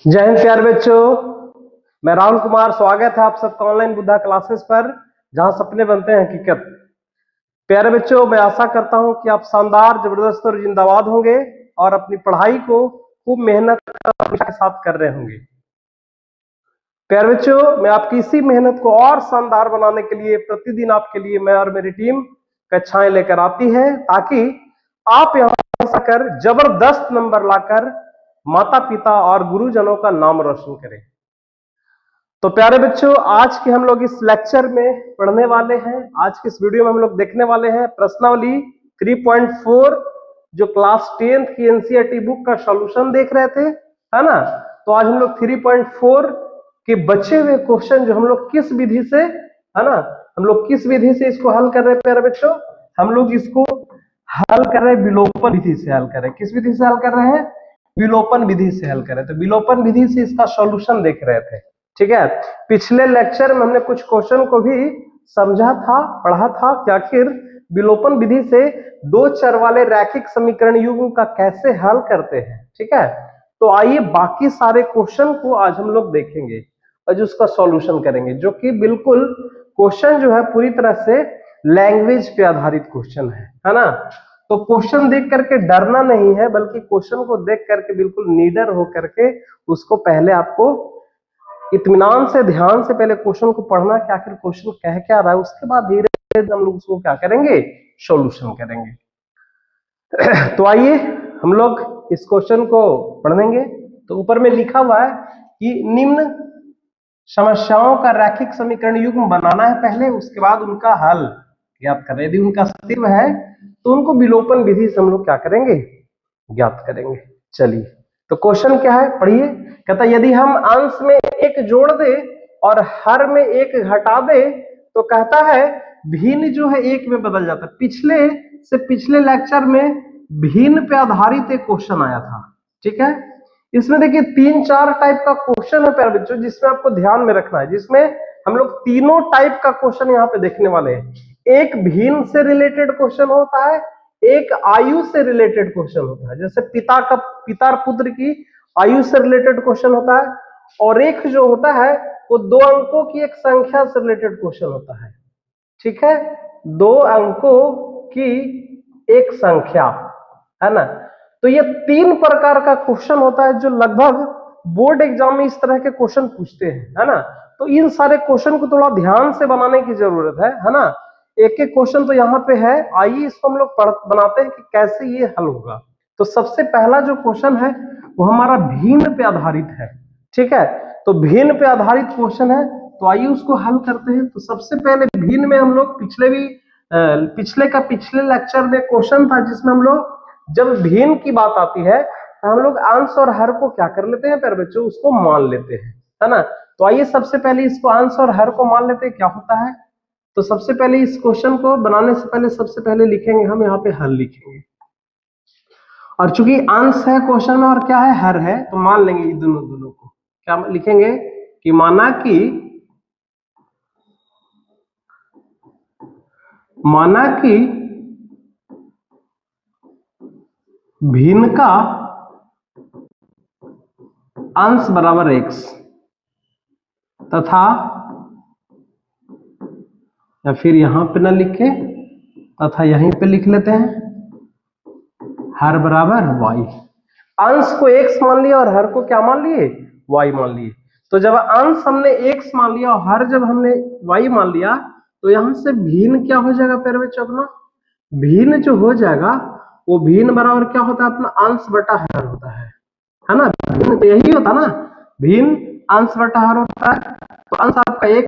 जय हिंद प्यारे बच्चों, मैं राहुल कुमार। स्वागत है आप सबका ऑनलाइन बुद्धा क्लासेस पर, जहां सपने बनते हैं हकीकत। प्यारे बच्चों, मैं आशा करता हूं कि आप शानदार, जबरदस्त और जिंदाबाद होंगे और अपनी पढ़ाई को खूब मेहनत के साथ कर रहे होंगे। प्यारे बच्चों, मैं आपकी इसी मेहनत को और शानदार बनाने के लिए प्रतिदिन आपके लिए मैं और मेरी टीम कक्षाएं लेकर आती है, ताकि आप यहां आकर जबरदस्त नंबर लाकर माता पिता और गुरुजनों का नाम रोशन करें। तो प्यारे बच्चों, आज के हम लोग इस लेक्चर में पढ़ने वाले हैं, आज के इस वीडियो में हम लोग देखने वाले हैं प्रश्नावली 3.4, जो क्लास 10th की एनसीईआरटी बुक का सॉल्यूशन देख रहे थे, है ना। तो आज हम लोग 3.4 के बचे हुए क्वेश्चन जो हम लोग किस विधि से, है ना, हम लोग किस विधि से इसको हल कर रहे हैं प्यारे बच्चों, हम लोग इसको हल कर रहे हैं विलोपन विधि से हल कर रहे हैं। किस विधि से हल कर रहे हैं? विलोपन विधि से हल कर रहे हैं। तो विलोपन विधि से इसका सॉल्यूशन देख रहे थे, ठीक है। पिछले लेक्चर में हमने कुछ क्वेश्चन को भी समझा था, पढ़ा था कि आखिर विलोपन विधि से दो चर वाले रैखिक समीकरण युग्म का कैसे हल करते हैं, ठीक है। तो आइए बाकी सारे क्वेश्चन को आज हम लोग देखेंगे और जो उसका सॉल्यूशन करेंगे, जो कि बिल्कुल क्वेश्चन जो है पूरी तरह से लैंग्वेज पे आधारित क्वेश्चन है ना। तो क्वेश्चन देख करके डरना नहीं है, बल्कि क्वेश्चन को देख करके बिल्कुल निडर होकर के उसको पहले आपको इत्मीनान से, ध्यान से पहले क्वेश्चन को पढ़ना कि आखिर क्वेश्चन कह क्या रहा है, उसके बाद धीरे धीरे हम लोग उसको क्या करेंगे, सॉल्यूशन करेंगे। तो आइए हम लोग इस क्वेश्चन को पढ़ेंगे। तो ऊपर में लिखा हुआ है कि निम्न समस्याओं का रैखिक समीकरण युग्म बनाना है पहले, उसके बाद उनका हल ज्ञात करें। यदि उनका अस्तित्व है तो उनको विलोपन विधि से हम लोग क्या करेंगे, ज्ञात करेंगे। चलिए, तो क्वेश्चन क्या है, पढ़िए। कहता है यदि हम अंश में एक जोड़ दे और हर में एक घटा दे तो कहता है भिन्न जो है एक में बदल जाता है। पिछले लेक्चर में भिन्न पे आधारित एक क्वेश्चन आया था, ठीक है। इसमें देखिए 3-4 टाइप का क्वेश्चन है प्यारे बच्चों, जिसमें आपको ध्यान में रखना है, जिसमें हम लोग तीनों टाइप का क्वेश्चन यहाँ पे देखने वाले हैं। एक भिन्न से रिलेटेड क्वेश्चन होता है, एक आयु से रिलेटेड क्वेश्चन होता है, जैसे पिता और पुत्र की आयु से रिलेटेड क्वेश्चन होता है, और एक जो होता है वो 2 अंकों की एक संख्या से रिलेटेड क्वेश्चन होता है, ठीक है। 2 अंकों की एक संख्या, है ना। तो ये 3 प्रकार का क्वेश्चन होता है जो लगभग बोर्ड एग्जाम में इस तरह के क्वेश्चन पूछते हैं, है ना। तो इन सारे क्वेश्चन को थोड़ा ध्यान से बनाने की जरूरत है ना। एक एक क्वेश्चन तो यहाँ पे है, आइए इसको हम लोग बनाते हैं कि कैसे ये हल होगा। तो सबसे पहला जो क्वेश्चन है वो हमारा भिन्न पे आधारित है, ठीक है। तो भिन्न पे आधारित क्वेश्चन है, तो आइए उसको हल करते हैं। तो सबसे पहले भिन्न में हम लोग पिछले लेक्चर में क्वेश्चन था जिसमें हम लोग जब भिन्न की बात आती है तो हम लोग अंश और हर को क्या कर लेते हैं प्यारे बच्चों, उसको मान लेते हैं, है ना। तो आइए सबसे पहले इसको अंश और हर को मान लेते हैं, क्या होता है। तो सबसे पहले इस क्वेश्चन को बनाने से पहले सबसे पहले लिखेंगे हम यहाँ पे हल लिखेंगे, और चूंकि अंश है क्वेश्चन में और क्या है, हर है, तो मान लेंगे ये दोनों को। क्या लिखेंगे कि माना कि भिन्न का अंश बराबर x, तथा, या फिर यहां पे ना लिखे तथा यहीं पे लिख लेते हैं, हर बराबर y। अंश को x मान लिया और हर को क्या मान लिए, y मान लिए। तो जब अंश हमने x मान लिया और हर जब हमने y मान लिया, तो यहां से भिन्न क्या हो जाएगा प्यारे बच्चों, अपना भिन्न जो हो जाएगा वो भिन्न बराबर क्या होता है, अपना अंश बटा हर होता है ना। भिन्न तो यही होता ना, भिन्न अंश बटा हर होता है। तो अंश आपका एक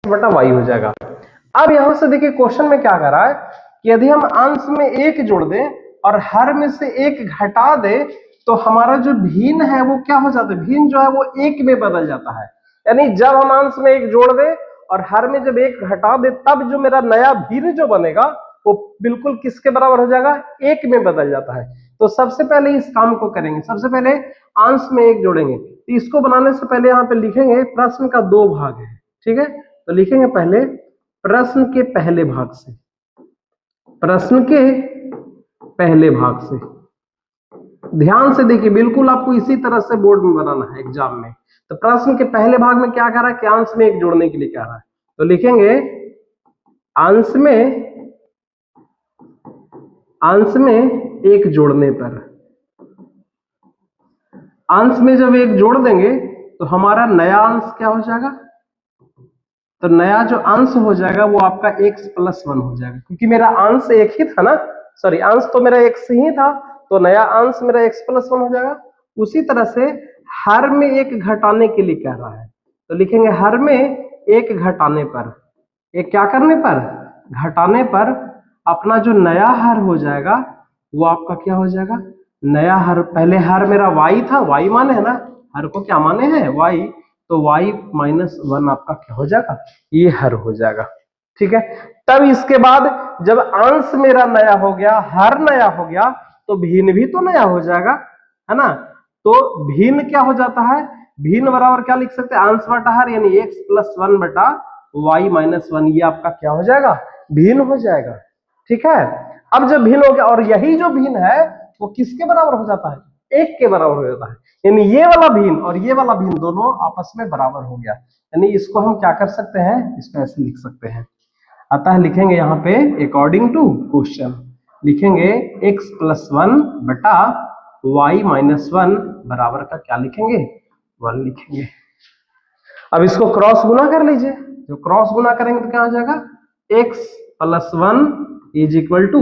बटा y हो जाएगा। अब यहां से देखिए क्वेश्चन में क्या कर रहा है कि यदि हम अंश में एक जोड़ दें और हर में से एक घटा दे तो हमारा जो भिन्न है वो क्या हो जाता है, भिन्न जो है वो एक में बदल जाता है। यानी जब हम अंश में एक जोड़ दे और हर में जब एक घटा दे, तब जो मेरा नया भिन्न जो बनेगा वो बिल्कुल किसके बराबर हो जाएगा, एक में बदल जाता है। तो सबसे पहले इस काम को करेंगे, सबसे पहले अंश में एक जोड़ेंगे। तो इसको बनाने से पहले यहाँ पे लिखेंगे प्रश्न का 2 भाग है, ठीक है। तो लिखेंगे पहले प्रश्न के पहले भाग से, प्रश्न के पहले भाग से ध्यान से देखिए, बिल्कुल आपको इसी तरह से बोर्ड में बनाना है एग्जाम में। तो प्रश्न के पहले भाग में क्या कह रहा है कि अंश में एक जोड़ने के लिए कह रहा है, तो लिखेंगे अंश में एक जोड़ने पर, अंश में जब एक जोड़ देंगे तो हमारा नया अंश क्या हो जाएगा, तो नया जो अंश हो जाएगा वो आपका x+1 हो जाएगा, क्योंकि मेरा अंश एक ही था ना, सॉरी अंश तो मेरा x ही था, तो नया अंश मेरा x+1 हो जाएगा। उसी तरह से हर में एक घटाने के लिए कह रहा है, तो लिखेंगे हर में एक घटाने पर, एक क्या करने पर, घटाने पर अपना जो नया हर हो जाएगा वो आपका क्या हो जाएगा, नया हर। पहले हर मेरा y था, y माने है ना, हर को क्या माने हैं y, तो y-1 आपका क्या हो जाएगा, ये हर हो जाएगा। ठीक है, तब इसके बाद जब अंश मेरा नया हो गया, हर नया हो गया, तो भिन्न भी तो नया हो जाएगा, है ना। तो भिन्न क्या हो जाता है, भिन्न बराबर क्या लिख सकते हैं, अंश बटा हर, यानी x+1 बटा y-1, ये आपका क्या हो जाएगा, भिन्न हो जाएगा। ठीक है, अब जब भिन्न हो गया, और यही जो भिन्न है वो किसके बराबर हो जाता है, एक के बराबर हो जाता है, यानी ये वाला भिन्न और ये वाला भिन्न दोनों आपस में बराबर हो गया, यानी इसको हम क्या कर सकते हैं, इसको ऐसे लिख सकते हैं। अतः लिखेंगे यहाँ पे अकॉर्डिंग टू क्वेश्चन, लिखेंगे x+1 बटा y-1 बराबर का क्या लिखेंगे, 1 लिखेंगे। अब इसको क्रॉस गुना कर लीजिए, जो क्रॉस गुना करेंगे तो क्या हो जाएगा, x+1 is equal to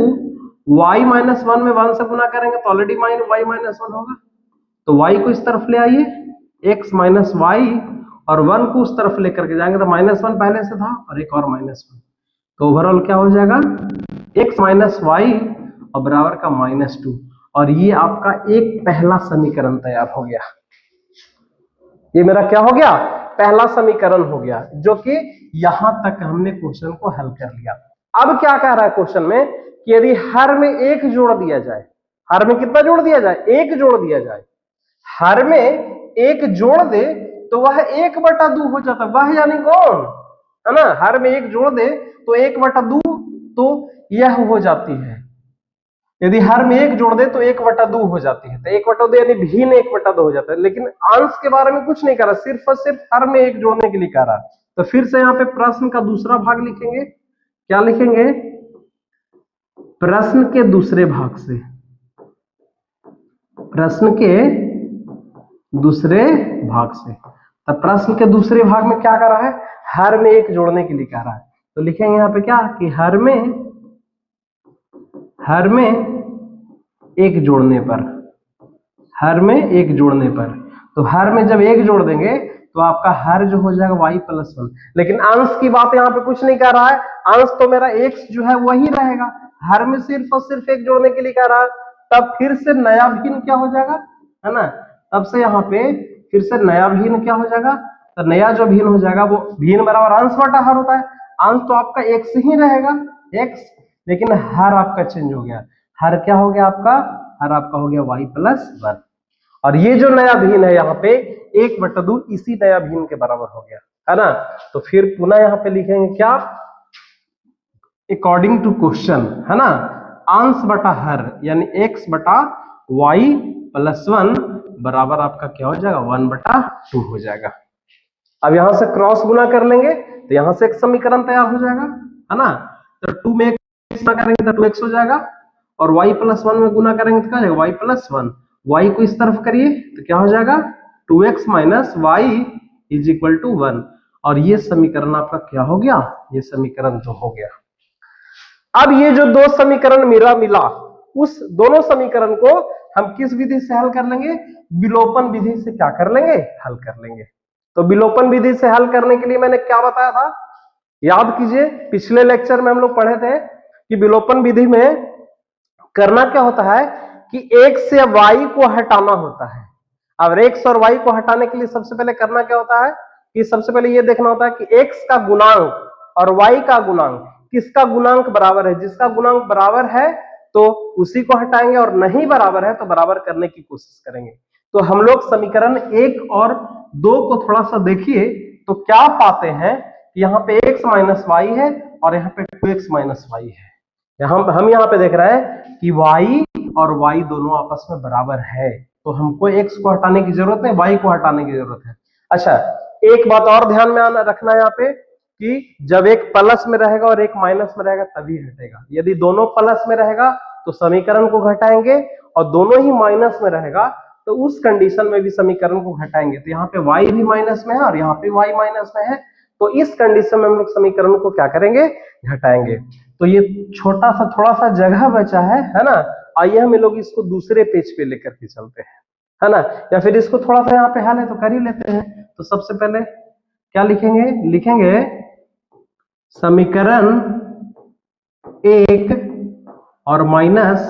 y-1 में 1 से गुना करेंगे तो ऑलरेडी y-1 होगा, तो y को इस तरफ ले आइए, x माइनस वाई, और 1 को उस तरफ लेकर के जाएंगे तो -1 पहले से था और एक और -1, तो ओवरऑल क्या हो जाएगा, x माइनस वाई और बराबर का -2, और ये आपका एक पहला समीकरण तैयार हो गया। ये मेरा क्या हो गया, पहला समीकरण हो गया, जो कि यहां तक हमने क्वेश्चन को हल कर लिया। अब क्या कह रहा है क्वेश्चन में कि यदि हर में एक जोड़ दिया जाए, हर में कितना जोड़ दिया जाए, एक जोड़ दिया जाए, हर में एक जोड़ दे तो वह 1/2 हो जाता है, वह यानी कौन, है ना, हर में एक जोड़ दे तो 1/2, तो यह हो जाती है, यदि हर में एक जोड़ दे तो 1/2 हो जाती है, तो 1/2 यानी भिन्न 1/2 हो जाता है। लेकिन अंश के बारे में कुछ नहीं कर रहा, सिर्फ और सिर्फ हर में एक जोड़ने के लिए कह रहा है। तो फिर से यहाँ पे प्रश्न का दूसरा भाग लिखेंगे, क्या लिखेंगे, प्रश्न के दूसरे भाग से, प्रश्न के दूसरे भाग से, तब प्रश्न के दूसरे भाग में क्या कर रहा है, हर में एक जोड़ने के लिए कह रहा है, तो लिखेंगे यहाँ पे क्या कि हर में एक जोड़ने पर, हर में एक जोड़ने पर, तो हर में जब एक जोड़ देंगे तो आपका हर जो हो जाएगा y+1, लेकिन अंश की बात यहाँ पे कुछ नहीं कर रहा है, अंश तो मेरा x जो है वही रहेगा, हर में सिर्फ और सिर्फ एक जोड़ने के लिए कह रहा है, तब फिर से नया भिन्न क्या हो जाएगा, है ना, तब से यहाँ पे फिर से नया भिन्न क्या हो जाएगा, तो नया जो भिन्न हो जाएगा वो भिन्न बराबर अंश बटा हर होता है, अंश तो आपका x ही रहेगा x, लेकिन हर आपका चेंज हो गया, हर क्या हो गया आपका, हर आपका हो गया y+1, और ये जो नया भिन्न है यहाँ पे 1/2 इसी नया भिन्न के बराबर हो गया, है ना। तो फिर पुनः यहाँ पे लिखेंगे क्या, अकॉर्डिंग टू क्वेश्चन, है ना, अंश बटा हर यानी x/y+1 बराबर आपका क्या हो जाएगा, 1/2 हो जाएगा। अब यहां से क्रॉस गुना कर लेंगे तो यहां से एक समीकरण तैयार हो जाएगा, है ना, तो 2 में x गुना करेंगे तो 2x हो जाएगा, और y+1 में गुना करेंगे तो क्या हो जाएगा, y+1, y को इस तरफ करिए तो क्या हो जाएगा, 2x minus y is equal to 1, और ये समीकरण आपका क्या हो गया, ये समीकरण तो हो गया। अब ये जो दो समीकरण मिला, उस दोनों समीकरण को हम किस विधि से हल कर लेंगे, विलोपन विधि से क्या कर लेंगे, हल कर लेंगे। तो विलोपन विधि से हल करने के लिए मैंने क्या बताया था, याद कीजिए, पिछले लेक्चर में हम लोग पढ़े थे कि विलोपन विधि में करना क्या होता है कि x से y को हटाना होता है। अब x और y को हटाने के लिए सबसे पहले करना क्या होता है कि सबसे पहले ये देखना होता है कि x का गुणांक और y का गुणांक किसका गुणांक बराबर है, जिसका गुणांक बराबर है तो उसी को हटाएंगे, और नहीं बराबर है तो बराबर करने की कोशिश करेंगे। तो हम लोग समीकरण 1 और 2 को थोड़ा सा देखिए तो क्या पाते हैं, यहाँ पे x माइनस वाई है और यहाँ पे 2x माइनस वाई है। हम यहाँ पे देख रहे हैं कि y और y दोनों आपस में बराबर है, तो हमको x को हटाने की जरूरत है, y को हटाने की जरूरत है। अच्छा, एक बात और ध्यान में आना रखना है यहाँ पे कि जब एक प्लस में रहेगा और एक माइनस में रहेगा तभी हटेगा। यदि दोनों प्लस में रहेगा तो समीकरण को घटाएंगे, और दोनों ही माइनस में रहेगा तो उस कंडीशन में भी समीकरण को घटाएंगे। तो यहाँ पे y भी माइनस में है और यहाँ पे y माइनस में है, तो इस कंडीशन में हम लोग समीकरण को क्या करेंगे, घटाएंगे। तो ये छोटा सा थोड़ा सा जगह बचा है ना, आइए हम लोग इसको दूसरे पेज पे लेकर के चलते हैं, है ना, या फिर इसको थोड़ा सा यहाँ पे हल है तो कर ही लेते हैं। तो सबसे पहले क्या लिखेंगे, लिखेंगे समीकरण 1 और माइनस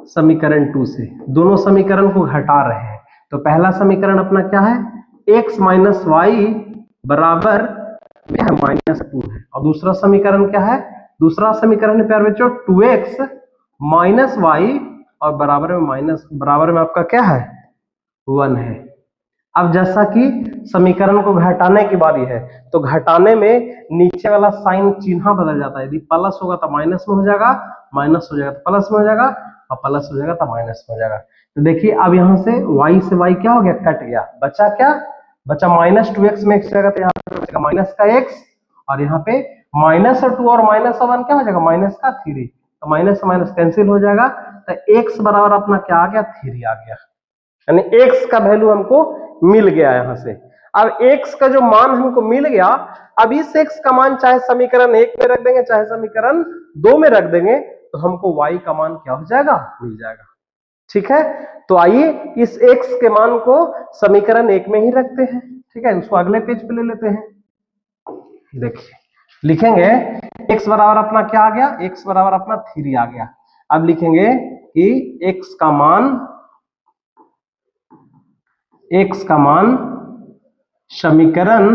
समीकरण 2 से, दोनों समीकरण को घटा रहे हैं। तो पहला समीकरण अपना क्या है, x माइनस वाई बराबर -2 है, और दूसरा समीकरण क्या है, दूसरा समीकरण है प्यारे बच्चों 2x माइनस वाई और बराबर में आपका क्या है 1 है। अब जैसा कि समीकरण को घटाने की बारी है, तो घटाने में नीचे वाला साइन चिन्ह बदल जाता है। यदि प्लस होगा तो माइनस में हो जाएगा, माइनस हो जाएगा तो प्लस में हो जाएगा, और प्लस हो जाएगा तो माइनस में हो जाएगा। तो देखिए अब यहाँ से y से y क्या हो गया, कट गया, बचा क्या, बचा -2x में x जाएगा तो यहाँ पे बचेगा माइनस का x, और यहाँ पे -2 और -1 क्या हो जाएगा, माइनस का 3, तो माइनस माइनस कैंसिल हो जाएगा, तो x बराबर अपना क्या आ गया, 3 आ गया, यानी x का वैल्यू हमको मिल गया यहाँ से। अब x का जो मान हमको मिल गया, अब इस x का मान चाहे समीकरण 1 में रख देंगे चाहे समीकरण 2 में रख देंगे, तो हमको y का मान क्या हो जाएगा, मिल जाएगा। ठीक है, तो आइए इस x के मान को समीकरण 1 में ही रखते हैं। ठीक है, उसको अगले पेज पे ले लेते हैं। देखिए लिखेंगे x बराबर अपना क्या आ गया, x बराबर अपना 3 आ गया। अब लिखेंगे कि x का मान समीकरण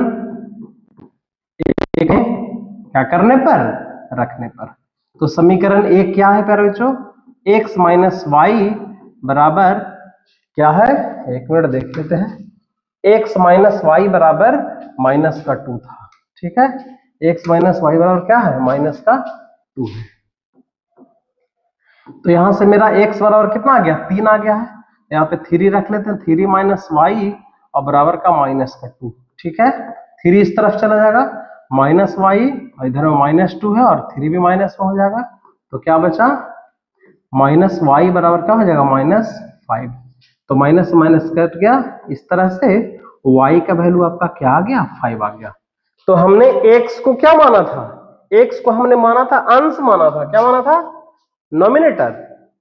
1 क्या करने पर, रखने पर। तो समीकरण 1 क्या है प्यारे बच्चों, x माइनस वाई बराबर क्या है, एक मिनट देख लेते हैं, x माइनस वाई बराबर -2 था। ठीक है, x माइनस वाई बराबर क्या है, -2 है। तो यहां से मेरा x बराबर कितना आ गया, 3 आ गया है, यहाँ पे 3 रख लेते हैं, 3 माइनस वाई और बराबर का -2। ठीक है, 3 इस तरफ चला जाएगा, माइनस वाई और इधर में -2 है और 3 भी माइनस में हो जाएगा, तो क्या बचा, माइनस वाई बराबर क्या हो जाएगा, -5। तो माइनस माइनस कट गया, इस तरह से y का वैल्यू आपका क्या आ गया, 5 आ गया। तो हमने x को क्या माना था, x को हमने माना था अंश माना था, क्या माना था, नोमिनेटर,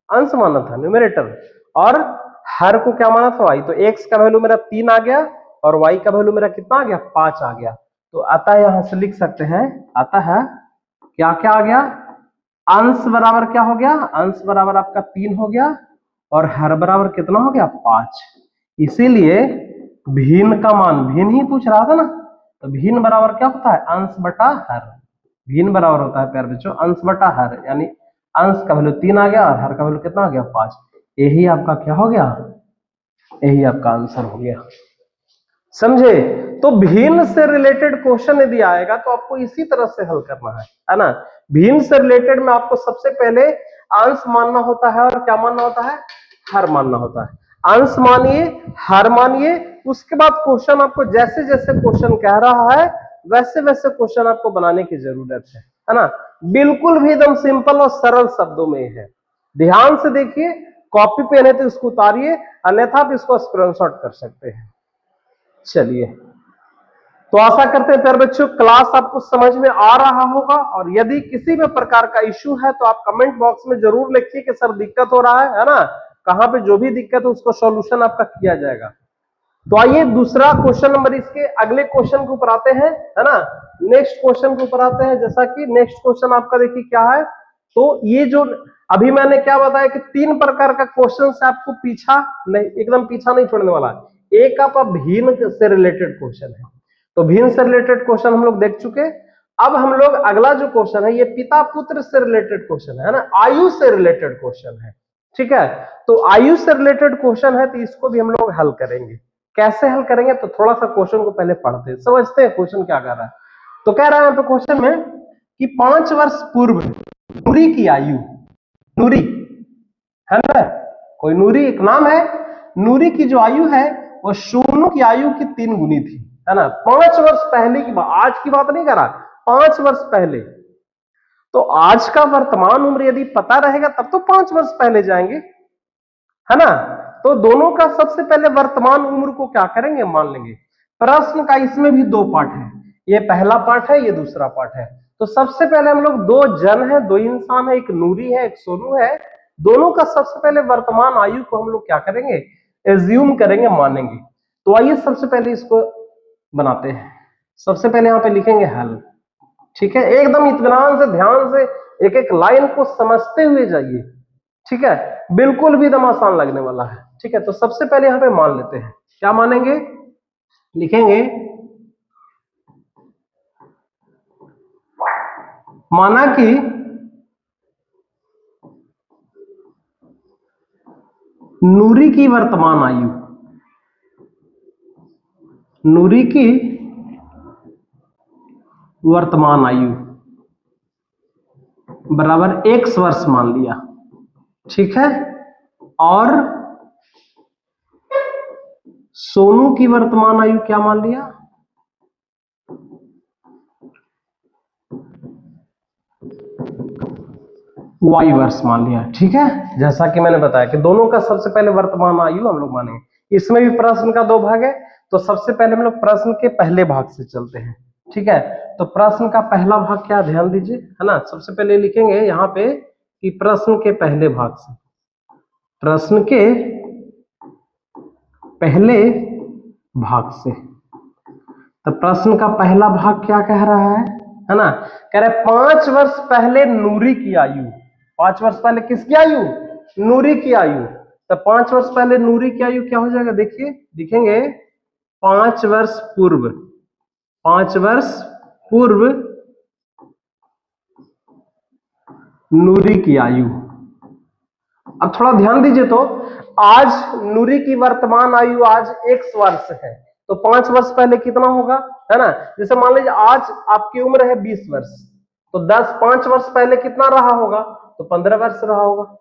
अंश माना था न्यूमरेटर, और हर को क्या माना था, y। तो x का वैल्यू मेरा 3 आ गया और y का वैल्यू मेरा कितना आ गया, 5 आ गया। तो अतः यहां से लिख सकते हैं, अतः क्या क्या आ गया, अंश बराबर क्या हो गया, अंश बराबर आपका 3 हो गया और हर बराबर कितना हो गया, 5। इसीलिए भिन्न का मान, भिन्न ही पूछ रहा था ना, तो भिन्न बराबर क्या होता है, अंश बटा हर। भिन्न बराबर होता है प्यारे बच्चों अंश बटा हर, यानी अंश का वैल्यू 3 आ गया और हर का वैल्यू कितना आ गया, 5। यही आपका क्या हो गया, यही आपका आंसर हो गया। समझे, तो भिन्न से रिलेटेड क्वेश्चन यदि आएगा तो आपको इसी तरह से हल करना है ना। भिन्न से रिलेटेड में आपको सबसे पहले अंश मानना होता है और क्या मानना होता है, हर मानना होता है। अंश मानिए, हर मानिए, उसके बाद क्वेश्चन आपको जैसे जैसे क्वेश्चन कह रहा है वैसे वैसे क्वेश्चन आपको बनाने की जरूरत है ना। बिल्कुल भी एकदम सिंपल और सरल शब्दों में है। ध्यान से देखिए, कॉपी पेन है तो इसको उतारिए, अन्यथा आप इसको स्क्रीनशॉट कर सकते हैं। चलिए, तो आशा करते हैं प्यारे बच्चों क्लास आपको समझ में आ रहा होगा, और यदि किसी भी प्रकार का इश्यू है तो आप कमेंट बॉक्स में जरूर लिखिए कि सर दिक्कत हो रहा है ना, कहां पे जो भी दिक्कत है उसको सॉल्यूशन आपका किया जाएगा। तो आइए दूसरा क्वेश्चन नंबर इसके अगले क्वेश्चन के ऊपर आते हैं, है ना, नेक्स्ट क्वेश्चन के ऊपर आते हैं। जैसा कि नेक्स्ट क्वेश्चन आपका देखिए क्या है, तो ये जो अभी मैंने क्या बताया कि 3 प्रकार का क्वेश्चन से आपको पीछा नहीं, एकदम पीछा नहीं छोड़ने वाला। एक आपका भिन्न से रिलेटेड क्वेश्चन है, तो भिन्न से रिलेटेड क्वेश्चन हम लोग देख चुके। अब हम लोग अगला जो क्वेश्चन है ये पिता पुत्र से रिलेटेड क्वेश्चन है ना, आयु से रिलेटेड क्वेश्चन है। ठीक है, तो आयु से रिलेटेड क्वेश्चन है तो इसको भी हम लोग हल करेंगे। कैसे हल करेंगे, तो थोड़ा सा क्वेश्चन को पहले पढ़ते हैं, समझते हैं क्वेश्चन क्या कह रहा है। तो कह रहा है यहाँ पे क्वेश्चन में कि 5 वर्ष पूर्व नूरी की आयु, नूरी है ना। कोई नूरी एक नाम है, नूरी की जो आयु है वो सोनू की आयु की 3 गुनी थी, है ना। 5 वर्ष पहले की बात, आज की बात नहीं कर रहा, 5 वर्ष पहले। तो आज का वर्तमान उम्र यदि पता रहेगा तब तो 5 वर्ष पहले जाएंगे, है ना। तो दोनों का सबसे पहले वर्तमान उम्र को क्या करेंगे, मान लेंगे। प्रश्न का इसमें भी 2 पार्ट है, ये पहला पार्ट है, ये दूसरा पार्ट है। तो सबसे पहले हम लोग 2 जन है, 2 इंसान है, एक नूरी है, एक सोनू है, दोनों का सबसे पहले वर्तमान आयु को हम लोग क्या करेंगे, एज्यूम करेंगे, मानेंगे। तो आइए सबसे पहले इसको बनाते हैं। सबसे पहले यहां पे लिखेंगे हल, ठीक है। एकदम इत्मीनान से, ध्यान से एक एक लाइन को समझते हुए जाइए, ठीक है। बिल्कुल भी एकदम आसान लगने वाला है, ठीक है। तो सबसे पहले यहां पे मान लेते हैं, क्या मानेंगे, लिखेंगे माना कि नूरी की वर्तमान आयु, नूरी की वर्तमान आयु बराबर x वर्ष मान लिया, ठीक है। और सोनू की वर्तमान आयु क्या मान लिया, y वर्ष मान लिया, ठीक है। जैसा कि मैंने बताया कि दोनों का सबसे पहले वर्तमान आयु हम लोग मानेंगे। इसमें भी प्रश्न का 2 भाग है, तो सबसे पहले हम लोग प्रश्न के पहले भाग से चलते हैं, ठीक है। तो प्रश्न का पहला भाग क्या, ध्यान दीजिए, है ना। सबसे पहले लिखेंगे यहाँ पे कि प्रश्न के पहले भाग से, प्रश्न के पहले भाग से। तो प्रश्न का पहला भाग क्या कह रहा है ना, कह रहा है 5 वर्ष पहले नूरी की आयु, 5 वर्ष पहले किसकी आयु, नूरी की आयु। तो 5 वर्ष पहले नूरी की आयु क्या हो जाएगा, देखिए लिखेंगे 5 वर्ष पूर्व, 5 वर्ष पूर्व नूरी की आयु। अब थोड़ा ध्यान दीजिए, तो आज नूरी की वर्तमान आयु आज x वर्ष है, तो 5 वर्ष पहले कितना होगा, है ना। जैसे मान लीजिए आज आपकी उम्र है 20 वर्ष, तो 5 वर्ष पहले कितना रहा होगा, तो 15 वर्ष रहा होगा।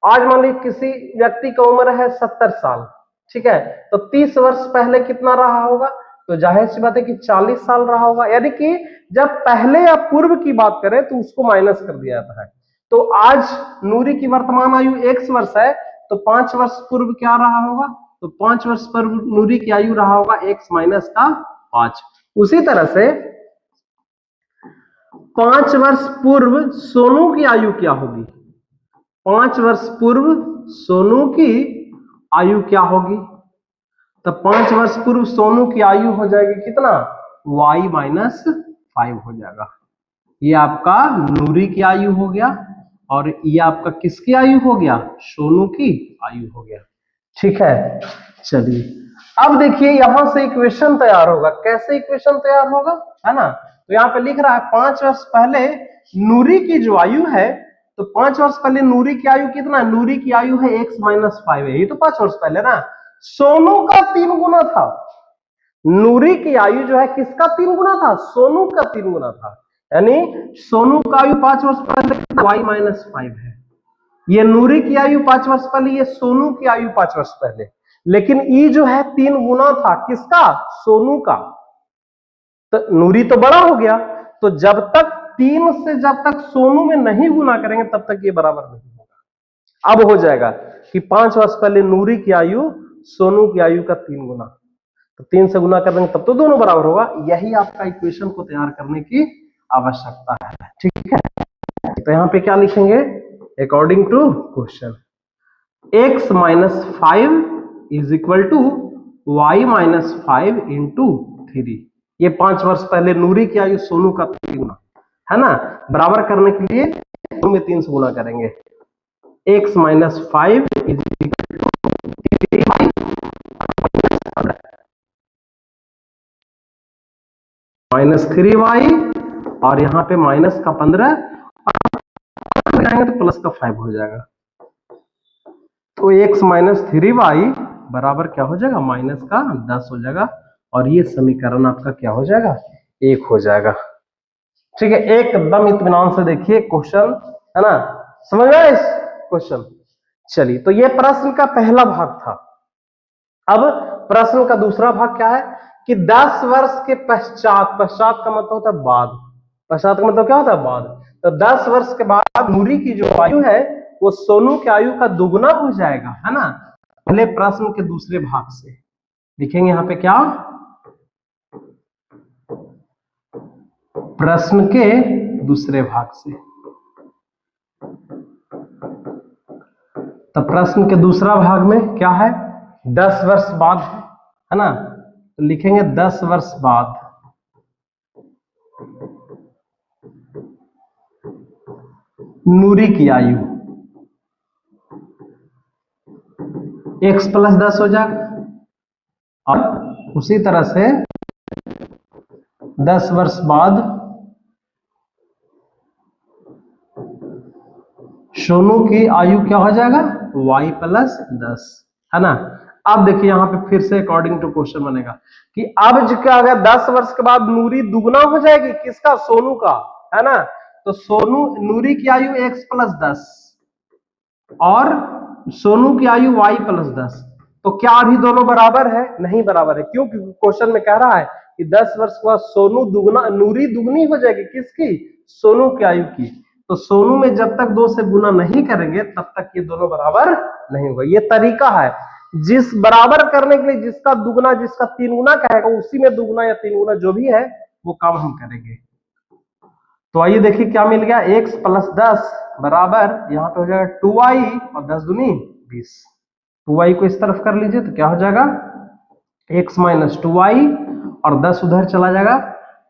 आज मान लीजिए किसी व्यक्ति का उम्र है 70 साल, ठीक है, तो 30 वर्ष पहले कितना रहा होगा, तो जाहिर सी बात है कि 40 साल रहा होगा। यानी कि जब पहले या पूर्व की बात करें तो उसको माइनस कर दिया जाता है। तो आज नूरी की वर्तमान आयु x वर्ष है, तो 5 वर्ष पूर्व क्या रहा होगा, तो 5 वर्ष पूर्व नूरी की आयु रहा होगा x माइनस का 5। उसी तरह से 5 वर्ष पूर्व सोनू की आयु क्या होगी, 5 वर्ष पूर्व सोनू की आयु क्या होगी, तो 5 वर्ष पूर्व सोनू की आयु हो जाएगी कितना, y माइनस 5 हो जाएगा। ये आपका नूरी की आयु हो गया, और ये आपका किसकी आयु हो गया, सोनू की आयु हो गया, ठीक है। चलिए अब देखिए यहां से इक्वेशन तैयार होगा, कैसे इक्वेशन तैयार होगा, है ना। तो यहाँ पे लिख रहा है 5 वर्ष पहले नूरी की जो आयु है, तो 5 वर्ष पहले नूरी की आयु कितना, नूरी की आयु है x माइनस 5 है, ये तो 5 वर्ष पहले ना। सोनू का 3 गुना था, नूरी की आयु जो है किसका 3 गुना था, सोनू का 3 गुना था। यानी सोनू का आयु 5 वर्ष पहले y माइनस 5 है, ये नूरी की आयु 5 वर्ष पहले, ये सोनू की आयु 5 वर्ष पहले। लेकिन ई जो है 3 गुना था किसका, सोनू का। तो नूरी तो बड़ा हो गया, तो जब तक 3 से जब तक सोनू में नहीं गुना करेंगे तब तक ये बराबर नहीं होगा। अब हो जाएगा कि 5 वर्ष पहले नूरी की आयु सोनू की आयु का 3 गुना, तो 3 से गुना कर देंगे तब तो दोनों बराबर होगा। यही आपका इक्वेशन को तैयार करने की आवश्यकता है, ठीक है। तो यहाँ पे क्या लिखेंगे, according to question x minus 5 is equal to y minus 5 into 3। ये 5 वर्ष पहले नूरी की आयु सोनू का 3 गुना, है ना। बराबर करने के लिए में 3 से गुना करेंगे, x minus 5 is equal to minus 3y, और यहाँ पे माइनस का 15 तो प्लस का 5 हो जाएगा। तो x माइनस 3y बराबर क्या हो जाएगा, माइनस का 10 हो जाएगा, और ये समीकरण आपका क्या हो जाएगा, 1 हो जाएगा, ठीक है। एकदम इत्मीनान से देखिए क्वेश्चन, है ना, समझ रहे इस क्वेश्चन। चलिए, तो ये प्रश्न का पहला भाग था। अब प्रश्न का दूसरा भाग क्या है कि 10 वर्ष के पश्चात, पश्चात का मतलब होता है बाद, पश्चात का मतलब क्या होता है बाद, तो 10 वर्ष के बाद नूरी की जो आयु है वो सोनू की आयु का दुगना हो जाएगा, है ना। पहले प्रश्न के दूसरे भाग से लिखेंगे यहां पे क्या, प्रश्न के दूसरे भाग से। तो प्रश्न के दूसरा भाग में क्या है, 10 वर्ष बाद है ना, तो लिखेंगे 10 वर्ष बाद नूरी की आयु x + 10 हो जाएगा। और उसी तरह से 10 वर्ष बाद सोनू की आयु क्या हो जाएगा, y + 10, है ना। अब देखिए यहां पे फिर से अकॉर्डिंग टू क्वेश्चन बनेगा कि अब क्या, अगर 10 वर्ष के बाद नूरी दुगना हो जाएगी, किसका, सोनू का, है ना। तो सोनू, नूरी की आयु x + 10 और सोनू की आयु y + 10, तो क्या अभी दोनों बराबर है, नहीं बराबर है। क्यों, क्योंकि क्वेश्चन में कह रहा है कि 10 वर्ष के बाद सोनू दुगना, नूरी दुगनी हो जाएगी, किसकी, सोनू की आयु की। तो सोनू में जब तक 2 से गुना नहीं करेंगे तब तक ये दोनों बराबर नहीं होगा। ये तरीका है, जिस बराबर करने के लिए जिसका दुगना, जिसका 3 गुना कहेगा उसी में दुगना या 3 गुना जो भी है वो काम हम करेंगे। तो आइए देखिए क्या मिल गया, x + 10 बराबर यहाँ पे हो जाएगा 2y और 10 दूनी 20। 2y को इस तरफ कर लीजिए तो क्या हो जाएगा, x - 2y और 10 उधर चला जाएगा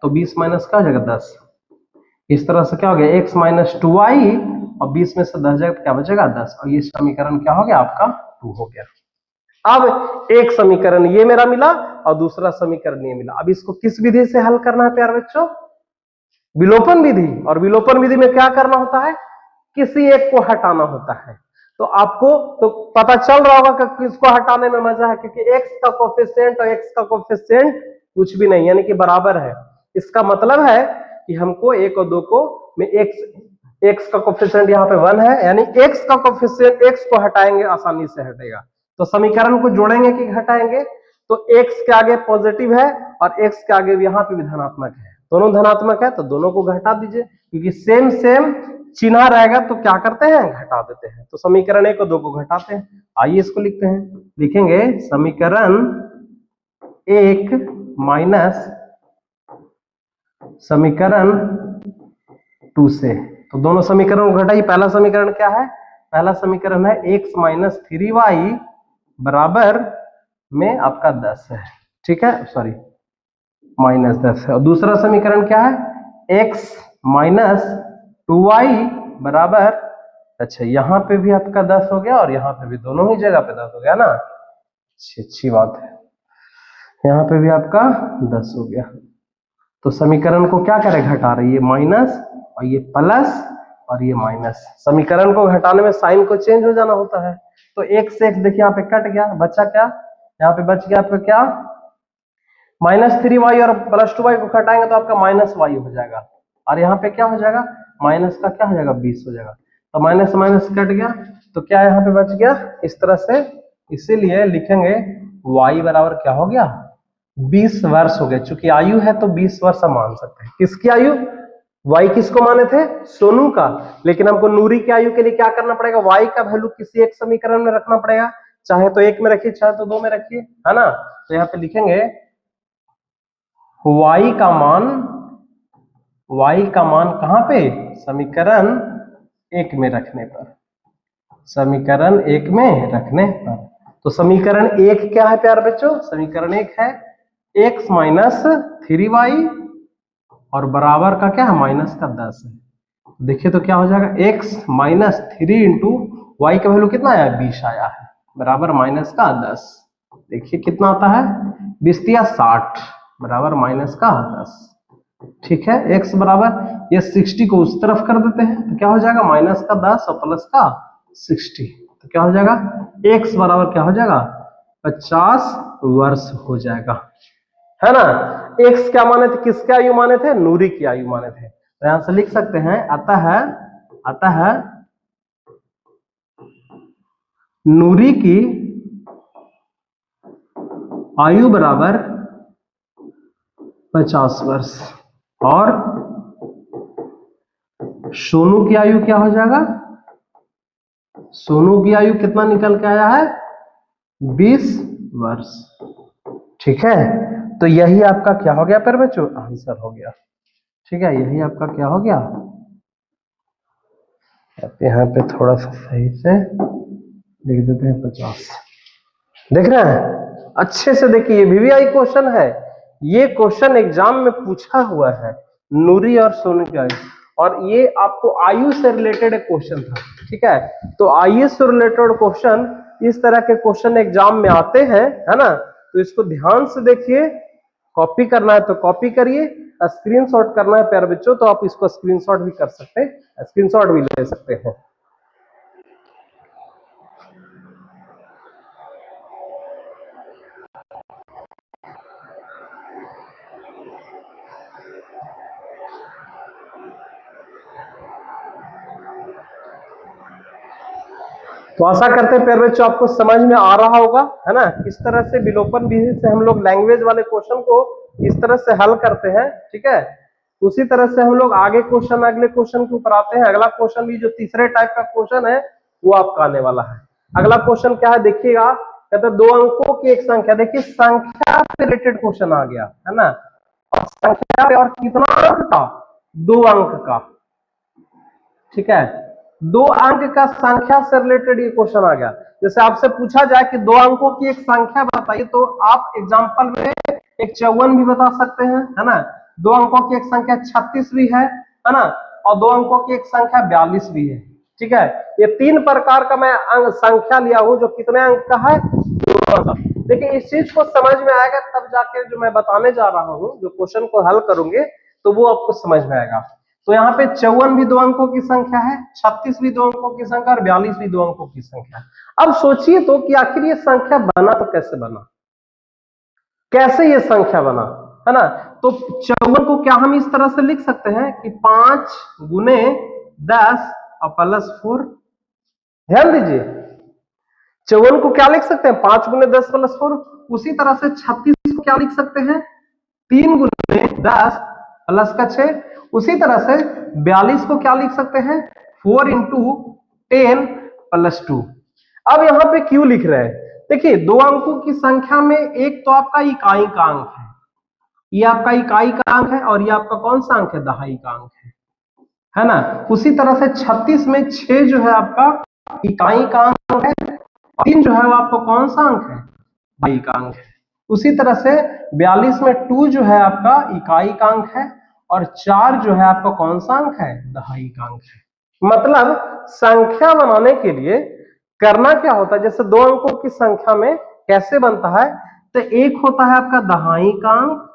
तो 20 माइनस क्या हो जाएगा 10। इस तरह से क्या हो गया, x - 2y और 20 में से 10 जाएगा तो क्या बचेगा 10, और ये समीकरण क्या हो गया आपका 2 हो गया। अब एक समीकरण ये मेरा मिला और दूसरा समीकरण ये मिला। अब इसको किस विधि से हल करना है प्यारे बच्चों, विलोपन विधि। और विलोपन विधि में क्या करना होता है, किसी एक को हटाना होता है। तो आपको तो पता चल रहा होगा कि किसको हटाने में मजा है, क्योंकि x का कोफिशिएंट और x का कोफिशिएंट कुछ भी नहीं, यानी कि बराबर है। इसका मतलब है कि हमको 1 और 2 को में x का कोफिशिएंट यहाँ पे 1 है, यानी x का कोफिशिएंट, x को हटाएंगे आसानी से हटेगा। तो समीकरण को जोड़ेंगे कि घटाएंगे, तो x के आगे पॉजिटिव है और x के आगे यहाँ पे भी धनात्मक है, दोनों धनात्मक है तो दोनों को घटा दीजिए, क्योंकि सेम सेम चिन्ह रहेगा तो क्या करते हैं, घटा देते हैं। तो समीकरण 1 और 2 को घटाते हैं। आइए इसको लिखते हैं, लिखेंगे समीकरण 1 माइनस समीकरण 2 से। तो दोनों समीकरण को घटाइए। पहला समीकरण क्या है, पहला समीकरण है x - 3y बराबर में आपका 10 है, ठीक है, सॉरी -10 है। और दूसरा समीकरण क्या है, x - 2y बराबर, अच्छा यहाँ पे भी आपका 10 हो गया और यहाँ पे भी, दोनों ही जगह पे 10 हो गया ना, अच्छी बात है, यहाँ पे भी आपका 10 हो गया। तो समीकरण को क्या करें, घटा रही है, माइनस और ये प्लस और ये माइनस। समीकरण को घटाने में साइन को चेंज हो जाना होता है। तो x से x देखिए यहाँ पे कट गया, बचा क्या, यहाँ पे बच गया आपका क्या, -3y और +2y को घटाएंगे तो आपका -y हो जाएगा, और यहाँ पे क्या हो जाएगा, माइनस का क्या हो जाएगा 20 हो जाएगा। तो माइनस माइनस कट गया तो क्या यहाँ पे बच गया, इस तरह से। इसीलिए लिखेंगे y बराबर क्या हो गया, 20 वर्ष हो गए। चूंकि आयु है तो 20 वर्ष हम मान सकते हैं। किसकी आयु, y किसको माने थे, सोनू का। लेकिन हमको नूरी की आयु के लिए क्या करना पड़ेगा, y का वैल्यू किसी एक समीकरण में रखना पड़ेगा, चाहे तो 1 में रखिए चाहे तो 2 में रखिए, है ना। तो यहाँ पे लिखेंगे y का मान कहां पे, समीकरण 1 में रखने पर, समीकरण 1 में रखने पर। तो समीकरण 1 क्या है प्यारे बच्चों, समीकरण 1 है x - 3y और बराबर का क्या है, माइनस का 10 है। देखिए तो क्या हो जाएगा, x - 3 इंटू y का वैल्यू कितना आया, 20 आया है, बराबर माइनस का 10। देखिए कितना आता है, 20 या 60 बराबर माइनस का 10, ठीक है। x बराबर, ये 60 को उस तरफ कर देते हैं तो क्या हो जाएगा, माइनस का 10 और प्लस का 60, तो क्या हो जाएगा, x बराबर क्या हो जाएगा, 50 वर्ष हो जाएगा, है ना। x क्या माने थे, किसके आयु माने थे, नूरी की आयु माने थे। तो यहां से लिख सकते हैं, अतः नूरी की आयु बराबर 50 वर्ष और सोनू की आयु क्या हो जाएगा? सोनू की आयु कितना निकल के आया है? 20 वर्ष। ठीक है, तो यही आपका क्या हो गया फिर बच्चों? आंसर हो गया। ठीक है, यही आपका क्या हो गया? यहाँ पे थोड़ा सा सही से लिख देते हैं 50। देख रहे हैं अच्छे से? देखिए ये VVI क्वेश्चन है, ये क्वेश्चन एग्जाम में पूछा हुआ है, नूरी और सोनू की आयु, और ये आपको आयु से रिलेटेड एक क्वेश्चन था। ठीक है, तो आयु से रिलेटेड क्वेश्चन, इस तरह के क्वेश्चन एग्जाम में आते हैं, है ना? तो इसको ध्यान से देखिए, कॉपी करना है तो कॉपी करिए, स्क्रीनशॉट करना है प्यारे बच्चों तो आप इसको स्क्रीनशॉट भी कर सकते हैं, स्क्रीनशॉट भी ले सकते हैं। तो आशा करते हैं प्यारे बच्चों आपको समझ में आ रहा होगा, है ना? किस तरह से विलोपन विधि से हम लोग लैंग्वेज वाले क्वेश्चन को किस तरह से हल करते हैं। ठीक है, उसी तरह से हम लोग आगे क्वेश्चन, अगले क्वेश्चन के ऊपर आते हैं। अगला क्वेश्चन भी जो तीसरे टाइप का क्वेश्चन है वो आपका आने वाला है। अगला क्वेश्चन क्या है देखिएगा, कहते हैं 2 अंकों की एक संख्या। देखिए संख्या से रिलेटेड क्वेश्चन आ गया, है ना? और संख्या पे और कितना अंक का? 2 अंक का। ठीक है, 2 अंक का संख्या से रिलेटेड ये क्वेश्चन आ गया। जैसे आपसे पूछा जाए कि 2 अंकों की एक संख्या बताइए, तो आप एग्जांपल में एक 54 भी बता सकते हैं, है ना? 2 अंकों की एक संख्या 36 भी है ना? और 2 अंकों की एक संख्या 42 भी है। ठीक है, ये 3 प्रकार का मैं अंक संख्या लिया हूं जो कितने अंक का है? 2 अंक का। देखिए इस चीज को समझ में आएगा तब जाके जो मैं बताने जा रहा हूं, जो क्वेश्चन को हल करूंगे तो वो आपको समझ में आएगा। तो यहाँ पे 54 भी 2 अंकों की संख्या है, 36 भी 2 अंकों की संख्या और 42 भी 2 अंकों की संख्या है। अब सोचिए तो कि आखिर ये संख्या बना तो कैसे बना, कैसे ये संख्या बना, है ना? तो 54 को क्या हम इस तरह से लिख सकते हैं कि 5 गुने 10 और प्लस 4। ध्यान दीजिए, 54 को क्या लिख सकते हैं? 5 गुने 10 प्लस 4। उसी तरह से 36 को क्या लिख सकते हैं? 3 गुने 10 प्लस का 6। उसी तरह से 42 को क्या लिख सकते हैं? 4 इंटू 10 प्लस 2। अब यहां पे क्यों लिख रहे हैं? देखिए 2 अंकों की संख्या में एक तो आपका इकाई का अंक है, ये आपका इकाई का अंक है, और ये आपका कौन सा अंक है? दहाई का अंक है ना? उसी तरह से 36 में 6 जो है आपका इकाई का अंक है, 3 जो है वो आपको कौन सा अंक है? दहाई का अंक है। उसी तरह से 42 में 2 जो है आपका इकाई का अंक है, और 4 जो है आपका कौन सा अंक है? दहाई का अंक है। मतलब संख्या बनाने के लिए करना क्या होता है? जैसे 2 अंकों की संख्या में कैसे बनता है, तो एक होता है आपका दहाई का अंक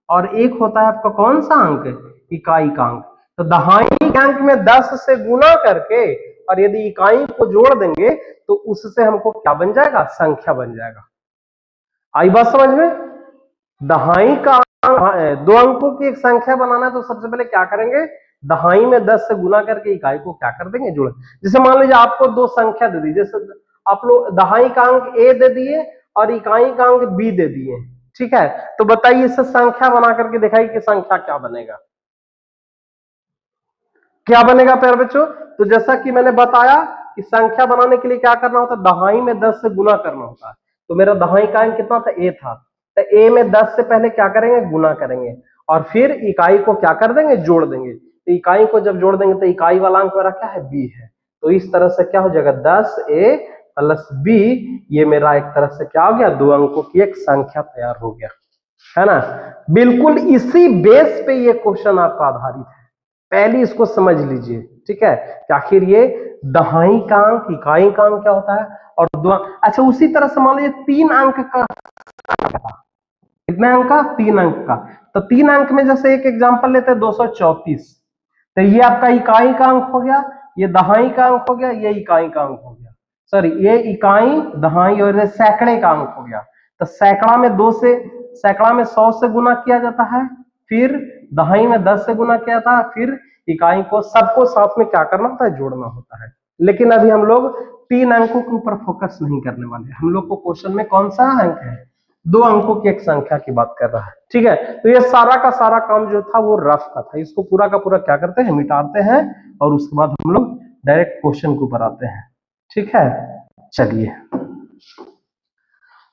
और एक होता है आपका कौन सा अंक? इकाई का अंक। तो दहाई के अंक में 10 से गुना करके और यदि इकाई को जोड़ देंगे तो उससे हमको क्या बन जाएगा? संख्या बन जाएगा। आई बात समझ में? दहाई का 2 अंकों की एक संख्या बनाना है तो सबसे पहले क्या करेंगे? दहाई में 10 से गुना करके इकाई को क्या कर देंगे? जोड़। जैसे मान लीजिए आपको 2 संख्या दे दी, जैसे आप लोग दहाई का अंक A दे दिए और इकाई का अंक B दे दिए। ठीक है, तो बताइए इससे संख्या बना करके दिखाइए कि संख्या क्या बनेगा? क्या बनेगा प्यारे बच्चों? तो जैसा कि मैंने बताया कि संख्या बनाने के लिए क्या करना होता है? दहाई में 10 से गुना करना होता है। तो मेरा दहाई का अंक कितना था? A था। तो A में 10 से पहले क्या करेंगे? गुना करेंगे और फिर इकाई को क्या कर देंगे? जोड़ देंगे। तो इकाई को जब जोड़ देंगे तो इकाई वाला अंक मेरा क्या है? B है। तो इस तरह से क्या हो जाएगा? 10A प्लस B, ये मेरा एक तरह से क्या हो गया? 2 अंकों की एक संख्या तैयार हो गया, है ना? बिल्कुल इसी बेस पे ये क्वेश्चन आपका आधारित है। पहले इसको समझ लीजिए, ठीक है? कि आखिर ये दहाई का अंक, इकाई का अंक क्या होता है और 2 अंक। अच्छा उसी तरह से मान लीजिए 3 अंक का, कितने अंक का? 3 अंक का। तो 3 अंक में जैसे एक एग्जांपल लेते हैं 234। तो ये आपका इकाई का अंक हो गया, ये दहाई का अंक हो गया, ये इकाई का अंक हो गया, सॉरी ये इकाई, दहाई और ये सैकड़े का अंक हो गया। तो सैकड़ा में 2 से, सैकड़ा में 100 से गुना किया जाता है, फिर दहाई में 10 से गुना किया जाता है, फिर इकाई को सबको साथ में क्या करना होता है? जोड़ना होता है। लेकिन अभी हम लोग 3 अंकों के ऊपर फोकस नहीं करने वाले। हम लोग को क्वेश्चन में कौन सा अंक है, 2 अंकों की एक संख्या की बात कर रहा है, ठीक है। तो ये सारा का सारा काम जो था वो रफ का था, इसको पूरा का पूरा क्या करते हैं, मिटाते हैं और उसके बाद हम लोग डायरेक्ट क्वेश्चन के ऊपर आते हैं, ठीक है। चलिए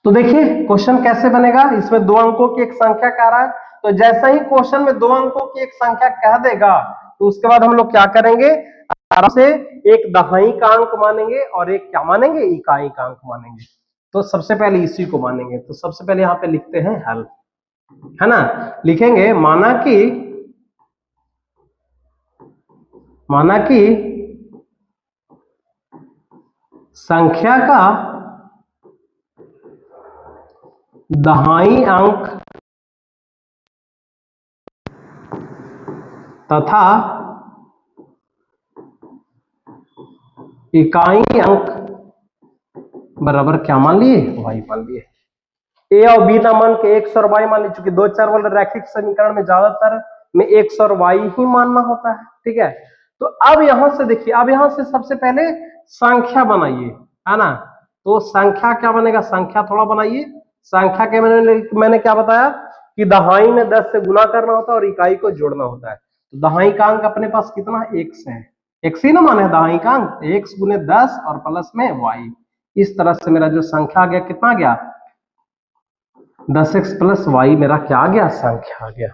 तो देखिए क्वेश्चन कैसे बनेगा। इसमें 2 अंकों की एक संख्या कह रहा है, तो जैसे ही क्वेश्चन में 2 अंकों की एक संख्या कह देगा तो उसके बाद हम लोग क्या करेंगे, आराम से एक दहाई का अंक मानेंगे और एक क्या मानेंगे, इकाई का अंक मानेंगे। तो सबसे पहले इसी को मानेंगे। तो सबसे पहले यहाँ पे लिखते हैं हल, है ना। लिखेंगे माना कि संख्या का दहाई अंक तथा इकाई अंक बराबर क्या मान लिए, वाई मान लिए। ए और बी ना मान के एक्स और वाई मान ली, चूंकि 2 चर वाले रैखिक समीकरण में ज्यादातर में एक्स और वाई ही मानना होता है, ठीक है। तो अब यहां से देखिए, अब यहां से सबसे पहले संख्या बनाइए, है ना। तो संख्या क्या बनेगा, संख्या थोड़ा बनाइए। संख्या के मैंने क्या बताया कि दहाई में 10 से गुना करना होता है और इकाई को जोड़ना होता है। तो दहाई का अंक अपने पास कितना, एक्स है, एक्स ही ना माने दहाई का अंक, एक्स गुने 10 और प्लस में वाई। इस तरह से मेरा जो संख्या आ गया, कितना आ गया, 10x प्लस वाई मेरा क्या आ गया, संख्या आ गया,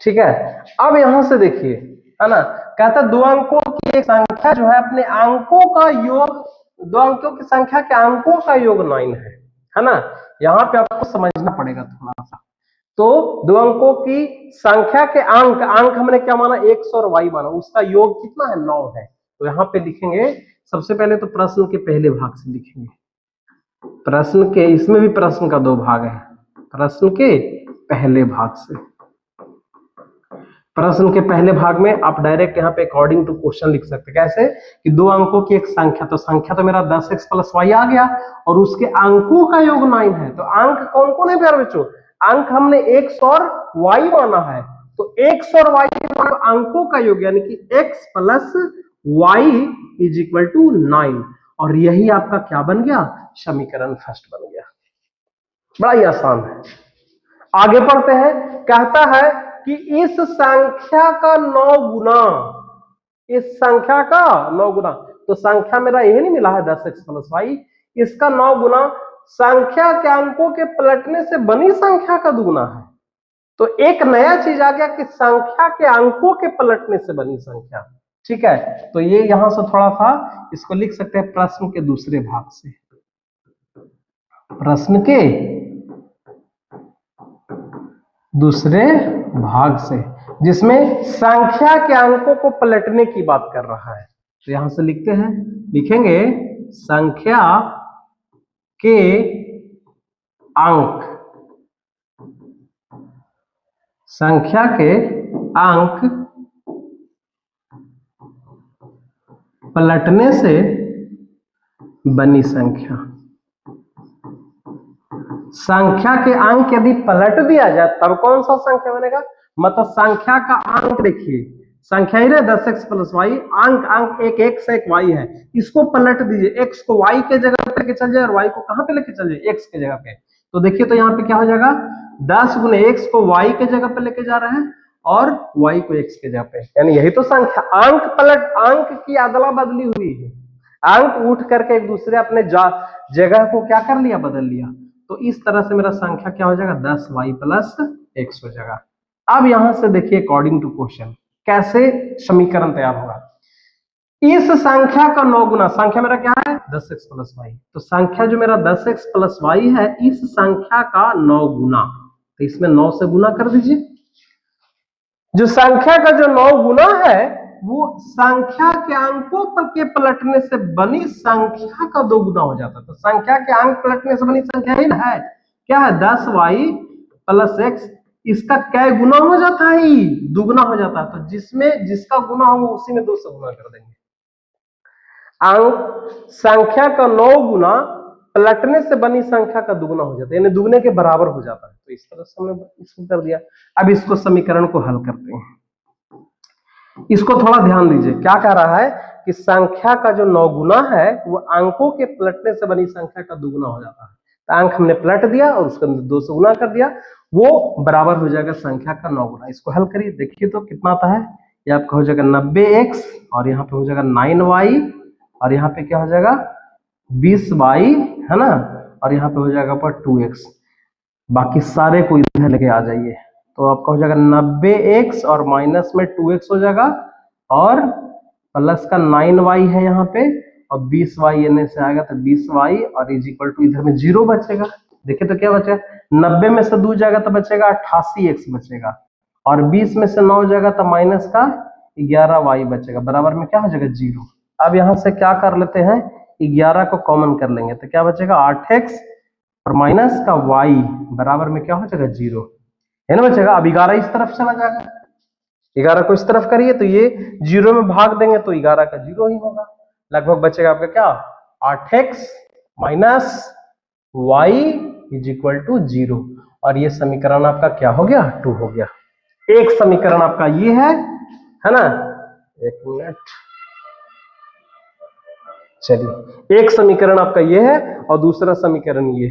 ठीक है। अब यहां से देखिए, है ना, कहता है 2 अंकों की एक संख्या जो है अपने अंकों का योग, 2 अंकों की संख्या के अंकों का योग 9 है ना। यहां पे आपको समझना पड़ेगा थोड़ा सा। तो 2 अंकों की संख्या के अंक, अंक हमने क्या माना, एक्स और वाई माना, उसका योग कितना है, 9 है। तो यहाँ पे लिखेंगे सबसे पहले तो प्रश्न के पहले भाग से लिखेंगे। प्रश्न के, इसमें भी प्रश्न का 2 भाग है, प्रश्न के पहले भाग से। प्रश्न के पहले भाग में आप डायरेक्ट यहाँ पे अकॉर्डिंग टू क्वेश्चन लिख सकते हैं। कैसे कि 2 अंकों की एक संख्या, तो संख्या तो मेरा 10x प्लस वाई आ गया और उसके अंकों का योग 9 है। तो अंक कौन कौन है प्यारे बच्चों, अंक हमने x और y माना है। तो x और y अंकों का योग यानी कि x plus y is equal to 9, और यही आपका क्या बन गया, समीकरण फर्स्ट बन गया। बड़ा ही आसान है। आगे पढ़ते हैं, कहता है कि इस संख्या का 9 गुना, इस संख्या का 9 गुना, तो संख्या मेरा यही नहीं मिला है 10x प्लस वाई, इसका 9 गुना संख्या के अंकों के पलटने से बनी संख्या का दुगुना है। तो एक नया चीज आ गया कि संख्या के अंकों के पलटने से बनी संख्या, ठीक है। तो ये यहां से थोड़ा सा इसको लिख सकते हैं प्रश्न के दूसरे भाग से, प्रश्न के दूसरे भाग से, जिसमें संख्या के अंकों को पलटने की बात कर रहा है। तो यहां से लिखते हैं, लिखेंगे संख्या के अंक, संख्या के अंक पलटने से बनी संख्या। संख्या के अंक यदि पलट दिया जाए तब कौन सा संख्या बनेगा, मतलब संख्या का अंक देखिए, संख्या ही ना 10x प्लस वाई, अंक अंक एक x है एक y है, इसको पलट दीजिए, x को y के जगह पे लेके चल जाए और y को कहां पे लेके चल जाए, x के जगह पे। तो देखिए तो यहाँ पे क्या हो जाएगा, 10 गुने x को y के जगह पे लेके जा रहे हैं और y को x के जगह पे, यानी यही तो संख्या, अंक पलट, अंक की अदला बदली हुई है, अंक उठ करके एक दूसरे अपने जगह को क्या कर लिया, बदल लिया। तो इस तरह से मेरा संख्या क्या हो जाएगा, 10y प्लस x हो जाएगा। अब यहां से देखिए अकॉर्डिंग टू क्वेश्चन कैसे समीकरण तैयार होगा। इस संख्या का 9 गुना, संख्या मेरा क्या है 10x प्लस वाई, तो संख्या जो मेरा 10x प्लस वाई है इस संख्या का 9 गुना, तो इसमें 9 से गुना कर दीजिए। जो संख्या का जो 9 गुना है वो संख्या के अंकों के पलटने से बनी संख्या का 2 गुना हो जाता है। तो संख्या के अंक पलटने से बनी संख्या ही है, क्या है 10y प्लस x, इसका क्या गुना हो जाता है, दुगुना हो जाता है। तो जिसमें जिसका गुना हो उसी में 2 से गुना कर देंगे। अंक संख्या का 9 गुना पलटने से बनी संख्या का दुगुना हो जाता है, यानी दुगने के बराबर हो जाता है। तो इस तरह से हमने इसको कर दिया। अब इसको समीकरण को हल करते हैं। इसको थोड़ा ध्यान दीजिए, क्या कह रहा है कि संख्या का जो नौगुना है वो अंकों के पलटने से बनी संख्या का दुगुना हो जाता है। तो अंक हमने पलट दिया और उसके अंदर 2 से गुना कर दिया, वो बराबर हो जाएगा संख्या का नौगुना। इसको हल करिए, देखिए तो कितना आता है। ये आपका हो जाएगा 90x और यहाँ पे हो जाएगा 9y और यहाँ पे क्या हो जाएगा 20y, है ना, और यहाँ पे हो जाएगा पर 2x। बाकी सारे को इधर लेके आ जाइए, तो आपका हो जाएगा 90x और माइनस में 2x हो जाएगा और प्लस का 9y है यहाँ पे और 20y एने से आएगा तो 20y और इज इक्वल टू इधर में 0 बचेगा। देखिए तो क्या बचेगा, 90 में से 2 जाएगा तो बचेगा 88x बचेगा और 20 में से 9 जाएगा तो माइनस का 11y बचेगा, बराबर में क्या हो जाएगा 0। अब यहाँ से क्या कर लेते हैं, 11 को कॉमन कर लेंगे तो क्या बचेगा 8x और माइनस का y बराबर में क्या हो जाएगा 0, है ना बचेगा। अब 11 इस तरफ चला जाएगा, 11 को इस तरफ करिए तो ये 0 में भाग देंगे तो 11 का 0 ही होगा। लगभग बचेगा आपका क्या 8x minus y is equal to 0 और ये समीकरण आपका क्या हो गया 2 हो गया। एक समीकरण आपका ये है ना, एक मिनट, चलिए एक समीकरण आपका ये है और दूसरा समीकरण ये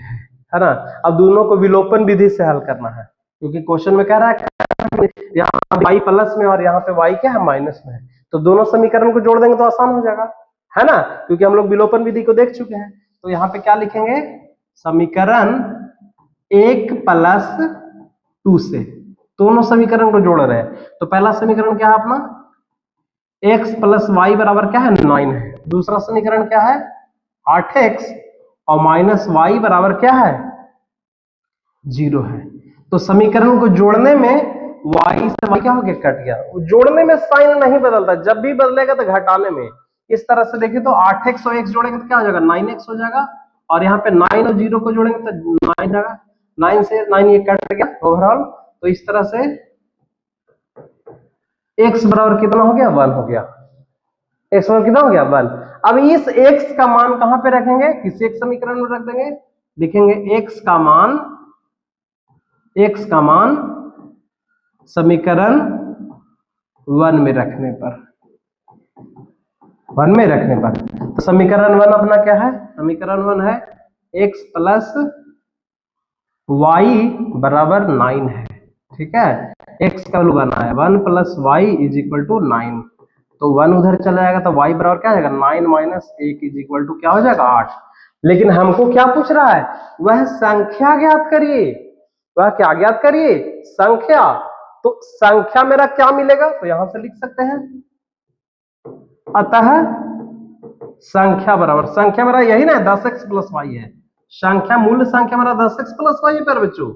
है ना। अब दोनों को विलोपन विधि से हल करना है क्योंकि क्वेश्चन में कह रहा है यहाँ y प्लस में और यहाँ पे y क्या है माइनस में है, तो दोनों समीकरण को जोड़ देंगे तो आसान हो जाएगा, है ना, क्योंकि हम लोग विलोपन विधि को देख चुके हैं। तो यहाँ पे क्या लिखेंगे, समीकरण 1 प्लस 2 से दोनों समीकरण को जोड़ रहे हैं। तो पहला समीकरण क्या है अपना x प्लस y बराबर क्या है 9 है, दूसरा समीकरण क्या है 8x और माइनस y बराबर क्या है 0 है। तो समीकरण को जोड़ने में y से y क्या हो गया कट गया, जोड़ने में साइन नहीं बदलता, जब भी बदलेगा तो घटाने में। इस तरह से देखिए तो 8x और x जोड़ेंगे तो क्या हो जाएगा 9x हो जाएगा और यहाँ पे 9 और 0 को जोड़ेंगे तो 9 जाएगा, 9 से 9 ये कट गया ओवरऑल। तो इस तरह से x बराबर कितना हो गया 1 हो गया, x बराबर कितना हो गया 1। अब इस x का मान कहां पे रखेंगे, किसी एक समीकरण में रख देंगे, लिखेंगे x का मान समीकरण 1 में रखने पर, 1 में रखने पर। तो समीकरण 1 अपना क्या है, समीकरण 1 है x प्लस y बराबर 9 है, ठीक है, x का वैल्यू 1 आया, 1 plus y is equal to 9। तो 1 उधर चला जाएगा तो y बराबर क्या आ जाएगा 9 माइनस 1 इज इक्वल टू क्या हो जाएगा 8। लेकिन हमको क्या पूछ रहा है, वह संख्या ज्ञात करिए, वह क्या ज्ञात करिए संख्या। तो संख्या मेरा क्या मिलेगा, तो यहां से लिख सकते हैं, अतः संख्या बराबर, संख्या मेरा यही ना 10x प्लस वाई है, संख्या मूल संख्या मेरा 10x प्लस वाई है प्यारे बच्चों,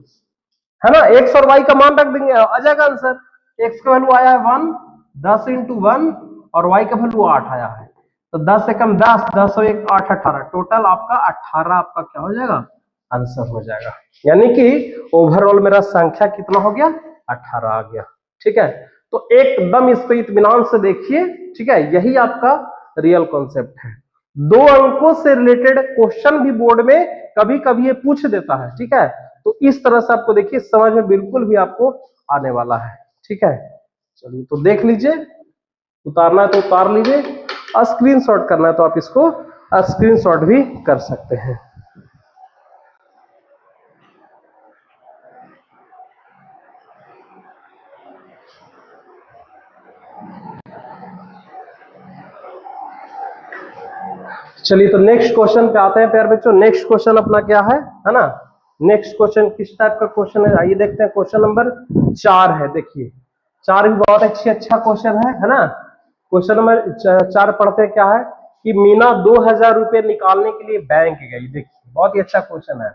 है ना। x और y का मान रख देंगे आ जाएगा आंसर। x का वैल्यू आया है 1, 10 इंटू 1 और y का वैल्यू 8 आया है, तो 10 से कम 10, 10 और 1 8, 18, टोटल आपका 18 आपका क्या हो जाएगा आंसर हो जाएगा। यानी कि ओवरऑल मेरा संख्या कितना हो गया 18 आ गया, ठीक है। तो एकदम इसको इत्मीनान से देखिए, ठीक है, यही आपका रियल कॉन्सेप्ट है। 2 अंकों से रिलेटेड क्वेश्चन भी बोर्ड में कभी कभी ये पूछ देता है, ठीक है। तो इस तरह से आपको देखिए समझ में बिल्कुल भी आपको आने वाला है, ठीक है। चलिए तो देख लीजिए, उतारना है तो उतार लीजिए, स्क्रीनशॉट करना है तो आप इसको स्क्रीनशॉट भी कर सकते हैं। चलिए तो नेक्स्ट क्वेश्चन पे आते हैं प्यारे बच्चों। नेक्स्ट क्वेश्चन अपना क्या है ना, नेक्स्ट क्वेश्चन किस टाइप का क्वेश्चन है, आइए देखते हैं। क्वेश्चन नंबर 4 है, देखिए 4 भी बहुत अच्छा क्वेश्चन है ना। क्वेश्चन नंबर 4 पढ़ते हैं, क्या है कि मीना 2000 रुपए निकालने के लिए बैंक गई। देखिए बहुत ही अच्छा क्वेश्चन है,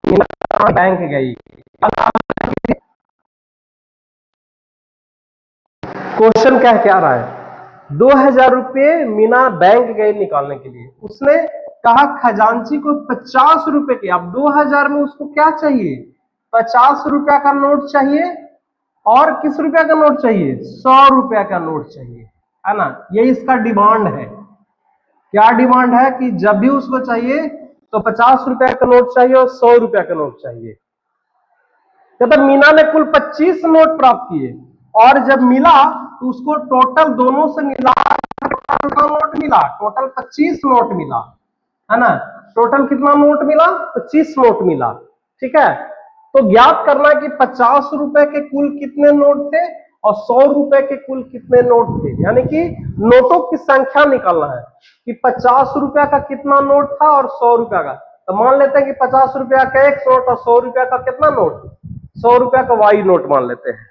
मीना बैंक गई, क्वेश्चन क्या रहा है, 2000 रुपए मीना बैंक गए निकालने के लिए, उसने कहा खजांची को 50 रुपए के। अब 2000 में उसको क्या चाहिए, 50 रुपया का नोट चाहिए और किस रुपया का नोट चाहिए 100 रुपया का नोट चाहिए, है ना। ये इसका डिमांड है, क्या डिमांड है कि जब भी उसको चाहिए तो 50 रुपया का नोट चाहिए और 100 रुपया का नोट चाहिए। मतलब मीना ने कुल 25 नोट प्राप्त किए और जब मिला तो उसको टोटल दोनों से मिला कितना नोट मिला, टोटल 25 नोट मिला, है ना। टोटल कितना नोट मिला, 25 नोट मिला, ठीक है। तो ज्ञात करना कि 50 रुपए के कुल कितने नोट थे और 100 रुपए के कुल कितने नोट थे, यानी कि नोटों की संख्या निकालना है कि 50 रुपया का कितना नोट था और 100 रुपया का। तो मान लेते हैं कि 50 रुपया का एक नोट और 100 रुपया का कितना नोट, 100 रुपया का वाई नोट मान लेते हैं,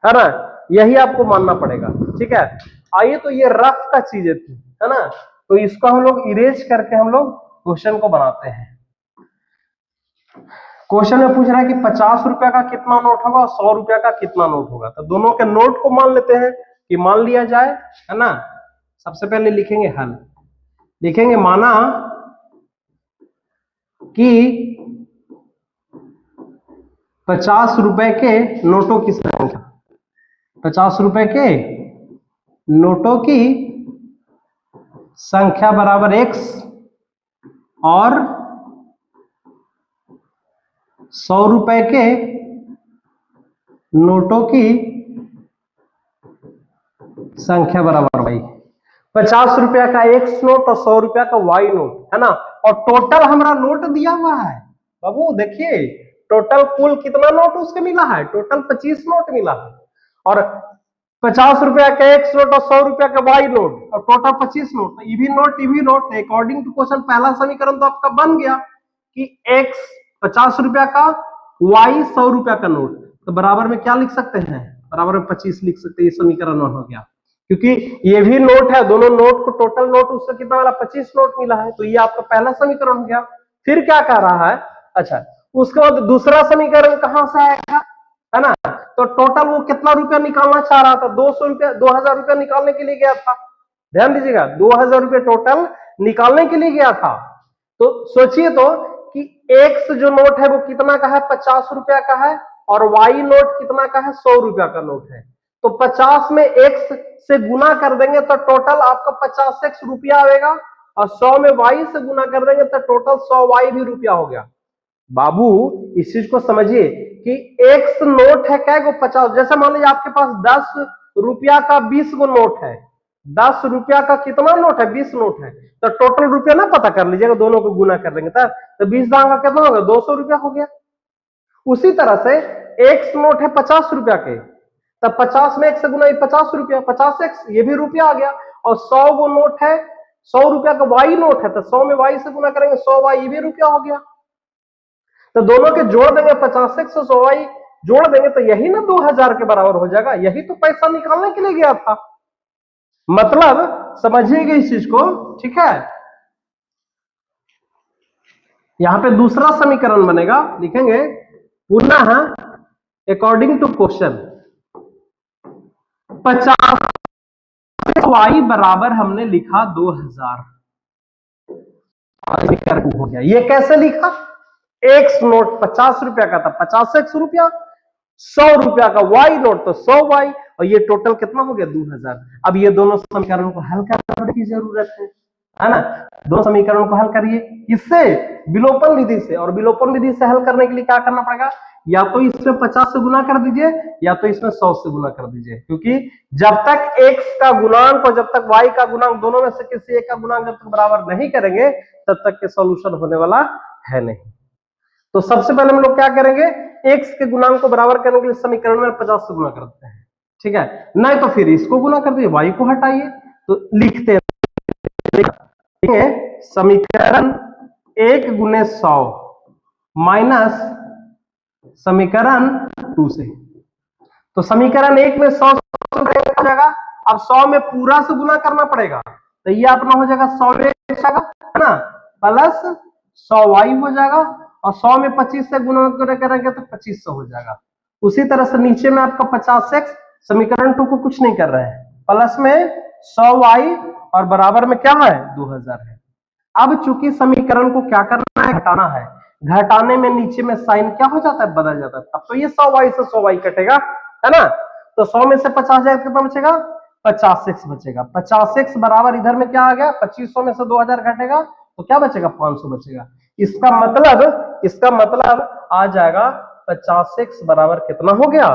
है ना। यही आपको मानना पड़ेगा, ठीक है। आइए, तो ये रफ का चीजें थी, है ना। तो इसको हम लोग इरेज करके हम लोग क्वेश्चन को बनाते हैं। क्वेश्चन में पूछ रहा है कि 50 रुपया का कितना नोट होगा और 100 रुपया का कितना नोट होगा। तो दोनों के नोट को मान लेते हैं कि मान लिया जाए, है ना। सबसे पहले लिखेंगे हल, लिखेंगे माना कि 50 रुपए के नोटों की संख्या, 50 रुपए के नोटों की संख्या बराबर x और 100 रुपए के नोटों की संख्या बराबर y। 50 रुपया का x नोट और 100 रुपया का y नोट, है ना। और टोटल हमारा नोट दिया हुआ है बाबू, देखिए टोटल कुल कितना नोट उसके मिला है, टोटल 25 नोट मिला है। और 50 रुपया का x नोट और 100 रुपया का y नोट और टोटल 25 नोट, तो ईवी नोट अकॉर्डिंग टू क्वेश्चन पहला समीकरण तो आपका बन गया कि x 50 रुपया का, y 100 रुपया का नोट। तो बराबर में क्या लिख सकते हैं, बराबर में 25 लिख सकते हैं। ये समीकरण हो गया, क्योंकि ये भी नोट है, दोनों नोट को टोटल नोट उसका कितना वाला 25 नोट मिला है। तो ये आपका पहला समीकरण हो गया। फिर क्या कह रहा है, अच्छा उसके बाद दूसरा समीकरण कहां से आएगा, है ना। तो टोटल वो कितना रुपया निकालना चाह रहा था, 200 रुपया, 2000 रुपया निकालने के लिए गया था। ध्यान दीजिएगा, 2000 रुपया टोटल निकालने के लिए गया था। तो सोचिए तो कि एक्स जो नोट है वो कितना का है, 50 रुपया का है, और वाई नोट कितना का है, 100 रुपया का नोट है। तो 50 में एक्स से गुना कर देंगे तो टोटल आपका 50x रुपया आएगा, और 100 में वाई से गुना कर देंगे तो टोटल 100 वाई भी रुपया हो गया। बाबू इस चीज को समझिए कि एक्स नोट है क्या को 50, जैसे मान लीजिए आपके पास 10 रुपया का 20 गो नोट है, 10 रुपया का कितना नोट है, 20 नोट है। तो टोटल रुपया ना पता कर लीजिएगा, दोनों को गुना कर लेंगे तो 20 दांगा कितना होगा, 200 रुपया हो गया। उसी तरह से एक्स नोट है 50 रुपया के, तब 50 में एक से गुना 50 रुपया, 50x ये भी रुपया आ गया। और 100 गो नोट है, 100 रुपया का वाई नोट है, तो 100 में वाई से गुना करेंगे, 100 वाई ये भी रुपया हो गया। तो दोनों के जोड़ देंगे, 50x और 100 वाई जोड़ देंगे तो यही ना 2000 के बराबर हो जाएगा। यही तो पैसा निकालने के लिए गया था, मतलब समझिएगा इस चीज को, ठीक है। यहां पे दूसरा समीकरण बनेगा, लिखेंगे पुनः अकॉर्डिंग टू क्वेश्चन 50 वाई बराबर हमने लिखा 2000 हो गया। ये कैसे लिखा, एक्स नोट 50 रुपया का था, 50x रुपया, 100 रुपया का वाई नोट तो 100 वाई, और ये टोटल कितना हो गया 2000। अब ये दोनों समीकरणों को हल करने की जरूरत है ना। दोनों समीकरणों को हल करिए, किससे, विलोपन विधि से। और विलोपन विधि से हल करने के लिए क्या करना पड़ेगा, या तो इसमें 50 से गुना कर दीजिए या तो इसमें 100 से गुना कर दीजिए, क्योंकि जब तक x का गुणांक और जब तक y का गुणांक दोनों में से किसी एक का गुणांक जब तक बराबर नहीं करेंगे तब तक के सॉल्यूशन होने वाला है नहीं। तो सबसे पहले हम लोग क्या करेंगे, x के गुणांक को बराबर करने के लिए समीकरण में 50 से गुना करते हैं, ठीक है। नहीं तो फिर इसको गुना कर दीजिए, y को हटाइए। तो लिखते हैं समीकरण 1 गुने 100 माइनस समीकरण 2 से। तो समीकरण 1 में 100 हो जाएगा, अब 100 में पूरा से गुना करना पड़ेगा, तो ये अपना हो जाएगा 100 है ना, प्लस 100 वाई हो जाएगा, और 100 में 25 से गुना करेंगे तो 2500 हो जाएगा। उसी तरह से नीचे में आपका 50x, समीकरण 2 को कुछ नहीं कर रहे हैं, प्लस में 100 वाई और बराबर में क्या है 2000 है। अब चूंकि समीकरण को क्या करना है, घटाना है, घटाने में नीचे में साइन क्या हो जाता है, बदल जाता है। तब तो ये 100 वाई से 100 वाई कटेगा, है ना। तो 100 में से 50 जाएगा कितना बचेगा, 50x बचेगा। 50x बराबर इधर में क्या आ गया, 2500 में से 2000 घटेगा तो क्या बचेगा, 500 बचेगा। इसका मतलब आ जाएगा 50x बराबर कितना हो गया,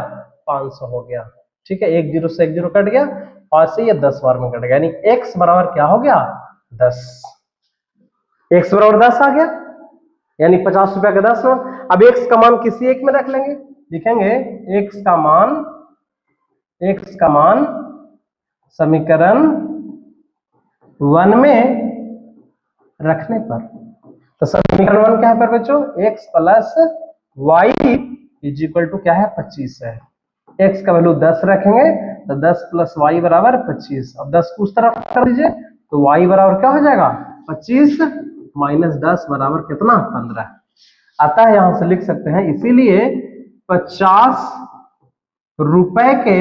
500 हो गया। ठीक है, 1 0 से 1 0 कट गया, 5 से ये 10 बार में कट गया, यानी x बराबर क्या हो गया 10। x बराबर 10 आ गया, यानी 50 रुपया का 10 नोट। अब x का मान किसी एक में रख लेंगे, लिखेंगे x का मान समीकरण 1 में रखने पर, तो समीकरण 1 क्या है पर बच्चों, x plus y is equal to क्या है 25 है। x का वैल्यू 10 रखेंगे तो 10 प्लस वाई बराबर 25। अब 10 को उस तरफ कर दीजिए तो y बराबर क्या हो जाएगा 25 माइनस 10 बराबर कितना 15। अतः यहां से लिख सकते हैं, इसीलिए 50 रुपए के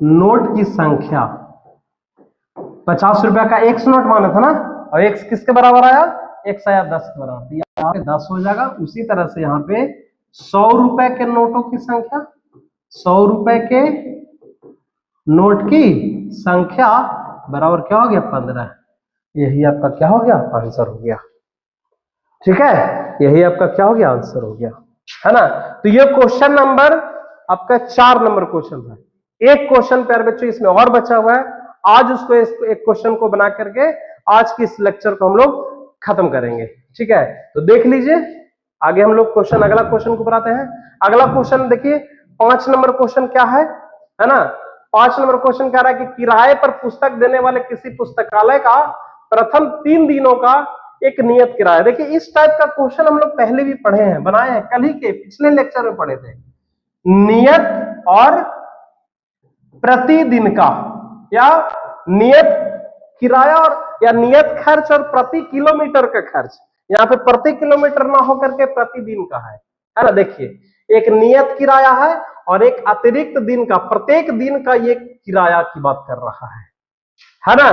नोट की संख्या, 50 रुपया का x नोट माना था ना, और x किसके बराबर आया, x आया 10 के बराबर, यहाँ पे 10 हो जाएगा। उसी तरह से यहाँ पे 100 रुपए के नोटों की संख्या, 100 रुपए के नोट की संख्या बराबर क्या हो गया 15। यही आपका क्या हो गया आंसर हो गया। ठीक है, यही आपका क्या हो गया आंसर हो गया, है ना। तो ये क्वेश्चन नंबर आपका 4 नंबर क्वेश्चन था। एक क्वेश्चन प्यारे बच्चों इसमें और बचा हुआ है, आज उसको एक क्वेश्चन को बना करके आज की इस लेक्चर को हम लोग खत्म करेंगे। ठीक है, तो देख लीजिए आगे हम लोग क्वेश्चन, अगला क्वेश्चन को बनाते हैं। अगला क्वेश्चन देखिए 5 नंबर क्वेश्चन क्या है ना। 5 नंबर क्वेश्चन कह रहा है कि किराए पर पुस्तक देने वाले किसी पुस्तकालय का प्रथम 3 दिनों का एक नियत किराया। देखिए इस टाइप का क्वेश्चन हम लोग पहले भी पढ़े हैं, बनाए हैं, कल ही के पिछले लेक्चर में पढ़े थे। नियत और प्रतिदिन का, या नियत किराया और या नियत खर्च और प्रति किलोमीटर का खर्च। यहाँ पे प्रति किलोमीटर ना होकर के प्रतिदिन का है ना। देखिए एक नियत किराया है और एक अतिरिक्त दिन का, प्रत्येक दिन का ये किराया की बात कर रहा है ना।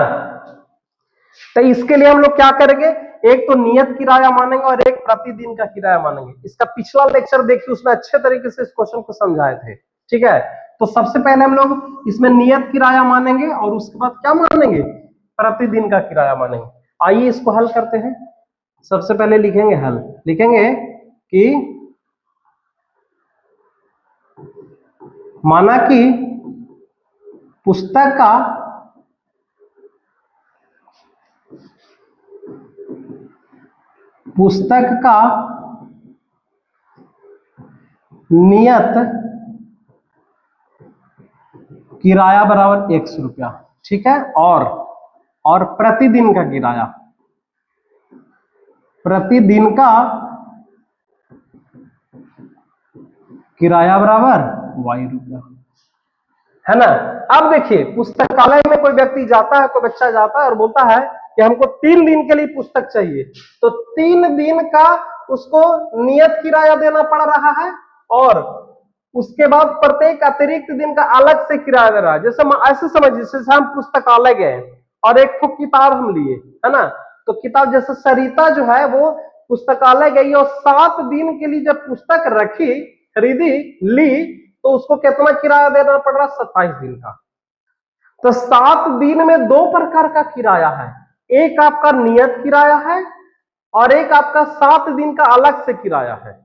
तो इसके लिए हम लोग क्या करेंगे, एक तो नियत किराया मानेंगे और एक प्रतिदिन का किराया मानेंगे। इसका पिछला लेक्चर देखिए, उसमें अच्छे तरीके से इस क्वेश्चन को समझाए थे। ठीक है, तो सबसे पहले हम लोग इसमें नियत किराया मानेंगे और उसके बाद क्या मानेंगे, प्रतिदिन का किराया मानेंगे। आइए इसको हल करते हैं। सबसे पहले लिखेंगे हल, लिखेंगे कि माना कि पुस्तक का नियत किराया बराबर 100 रुपया। ठीक है, और प्रतिदिन का किराया, प्रतिदिन का किराया बराबर वाई रुपया, है ना। अब देखिए पुस्तकालय में कोई व्यक्ति जाता है, कोई बच्चा जाता है और बोलता है कि हमको 3 दिन के लिए पुस्तक चाहिए, तो 3 दिन का उसको नियत किराया देना पड़ रहा है और उसके बाद प्रत्येक अतिरिक्त दिन का अलग से किराया दे रहा है। जैसे ऐसे समझिए, जैसे हम पुस्तकालय गए और एक तो किताब हम लिए, है ना, तो किताब जैसे सरिता जो है वो पुस्तकालय गई और 7 दिन के लिए जब पुस्तक रखी, खरीदी, ली, तो उसको कितना किराया देना पड़ रहा, 27 दिन का। तो 7 दिन में 2 प्रकार का किराया है, एक आपका नियत किराया है और एक आपका 7 दिन का अलग से किराया है।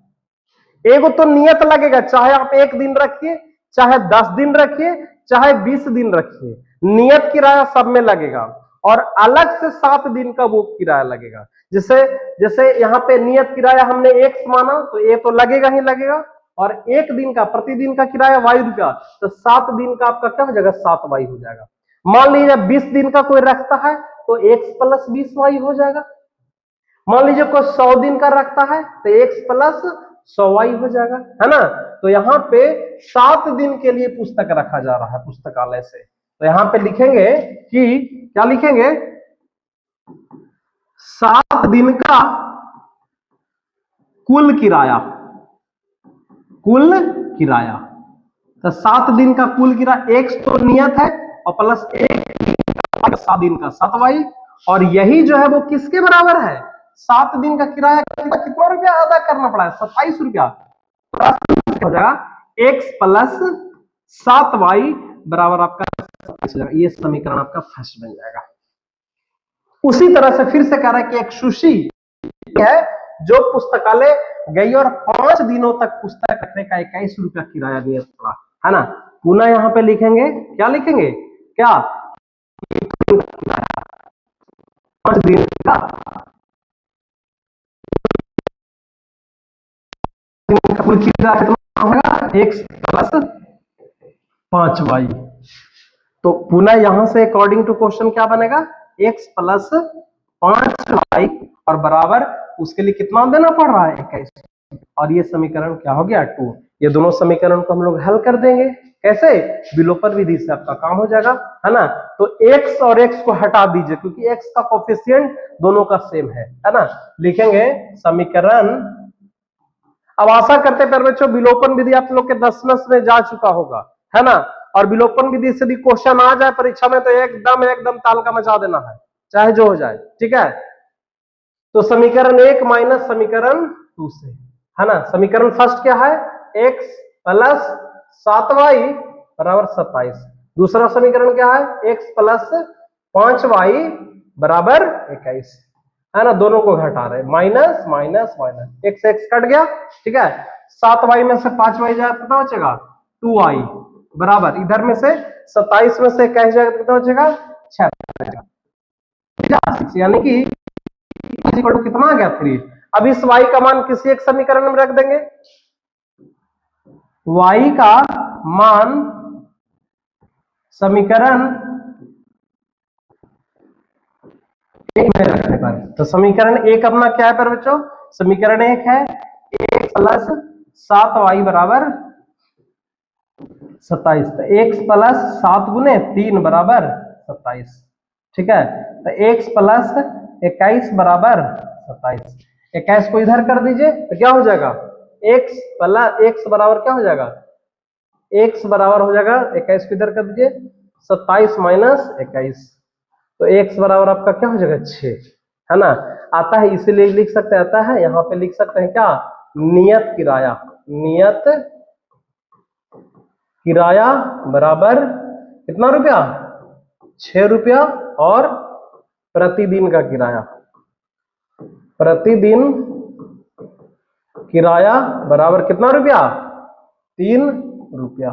एगो तो नियत लगेगा, चाहे आप 1 दिन रखिए, चाहे 10 दिन रखिए, चाहे 20 दिन रखिए, नियत किराया सब में लगेगा और अलग से 7 दिन का वो किराया लगेगा। जैसे यहाँ पे नियत किराया हमने 1 माना तो ये तो लगेगा ही लगेगा, और 1 दिन का प्रतिदिन का किराया वाई रुपया, तो 7 दिन का आपका क्या हो जाएगा 7 वाई हो जाएगा। मान लीजिए 20 दिन का कोई रखता है तो x प्लस 20 वाई हो जाएगा। मान लीजिए कोई 100 दिन का रखता है तो x प्लस 100 वाई हो जाएगा, है ना। तो यहाँ पे 7 दिन के लिए पुस्तक रखा जा रहा है पुस्तकालय से, तो यहाँ पे लिखेंगे कि क्या लिखेंगे, 7 दिन का कुल किराया, तो 7 दिन का कुल किराया एक तो नियत है और प्लस 7 दिन का 7 वाई, और यही जो है वो किसके बराबर है, 7 दिन का किराया कितना रुपया अदा करना पड़ा है, 27 रुपया हो जाएगा। x प्लस 7 वाई बराबर आपका 27 हो जाएगा। ये समीकरण आपका फर्स्ट बन जाएगा। उसी तरह से फिर से कह रहा है कि एक सुशी है जो पुस्तकालय गई और 5 दिनों तक पुस्तक रखने का 21 रुपया किराया दिया पड़ा, है ना। पुनः यहाँ पे लिखेंगे, क्या लिखेंगे, क्या 5 दिन का कुल किराया कितना होगा, x प्लस 5y। तो पुनः यहां से अकॉर्डिंग टू क्वेश्चन क्या बनेगा, x प्लस 5y और बराबर उसके लिए कितना देना पड़ रहा है, 21। और ये समीकरण क्या हो गया, 2। ये दोनों समीकरण को हम लोग हल कर देंगे, कैसे, विलोपन विधि से आपका काम हो जाएगा, है ना। तो x और x को हटा दीजिए क्योंकि x का कोफिशिएंट दोनों का सेम है ना। लिखेंगे समीकरण, अब आशा करते हैं बच्चों विलोपन विधि आप लोग के 10 में जा चुका होगा, है ना। और विलोपन विधि से भी क्वेश्चन आ जाए परीक्षा में तो एकदम तालका मचा देना है, चाहे जो हो जाए, ठीक है। तो समीकरण 1 माइनस समीकरण 2 से, है ना। समीकरण फर्स्ट क्या है, x प्लस 7y बराबर 27। दूसरा समीकरण क्या है, x प्लस 5y बराबर 21, है ना। दोनों को घटा रहे, minus minus minus, x x cut गया, ठीक है। 7y में से 5y जाए कितना बचेगा, 2y बराबर इधर में से 27 में से 21 जाएगा कितना बचेगा, 6 बचेगा, यानी कि कितना आ गया 3। अब इस y का मान किसी एक समीकरण में रख देंगे, y का मान समीकरण 1 में रखने पर, तो समीकरण 1 अपना क्या है पर बच्चों, समीकरण 1 है x प्लस 7y बराबर 27। तो x प्लस 7 गुने 3 बराबर 27, ठीक है। तो x प्लस 21 बराबर 27, 21 को इधर कर दीजिए तो क्या हो जाएगा, x प्लस x बराबर क्या हो जाएगा, x बराबर हो जाएगा 21 को इधर कर दीजिए, 27 माइनस 21, तो x बराबर आपका क्या हो जाएगा 6, है ना। आता है इसीलिए लिख सकते हैं, आता है यहाँ पे लिख सकते हैं क्या, नियत किराया, नियत किराया बराबर कितना रुपया, 6 रुपया, और प्रतिदिन का किराया, प्रतिदिन किराया बराबर कितना रुपया, 3 रुपया,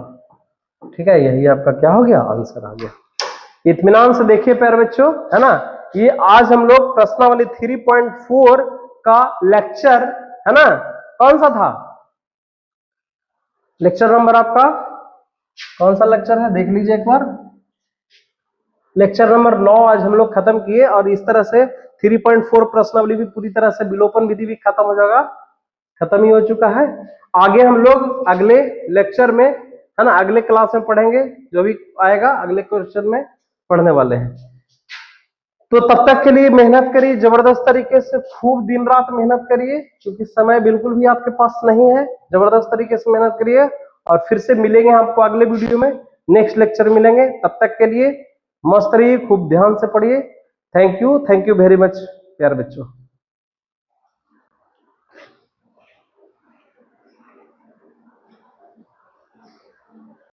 ठीक है। यही आपका क्या हो गया, आंसर आ गया। इत्मीनान से देखिए प्यारे बच्चों, है ना। ये आज हम लोग प्रश्नावली 3.4 का लेक्चर, है ना, कौन सा था, लेक्चर नंबर आपका कौन सा लेक्चर है, देख लीजिए एक बार। लेक्चर नंबर 9 आज हम लोग खत्म किए, और इस तरह से 3.4 प्रश्नावली भी पूरी तरह से, विलोपन विधि भी खत्म हो जाएगा, खत्म ही हो चुका है। आगे हम लोग अगले लेक्चर में, है ना, अगले क्लास में पढ़ेंगे, जो भी आएगा अगले क्वेश्चन में पढ़ने वाले हैं। तो तब तक के लिए मेहनत करिए, जबरदस्त तरीके से खूब दिन रात मेहनत करिए, क्योंकि समय बिल्कुल भी आपके पास नहीं है। जबरदस्त तरीके से मेहनत करिए, और फिर से मिलेंगे आपको अगले वीडियो में, नेक्स्ट लेक्चर मिलेंगे। तब तक के लिए मस्त रहिए, खूब ध्यान से पढ़िए। थैंक यू वेरी मच प्यारे बच्चों।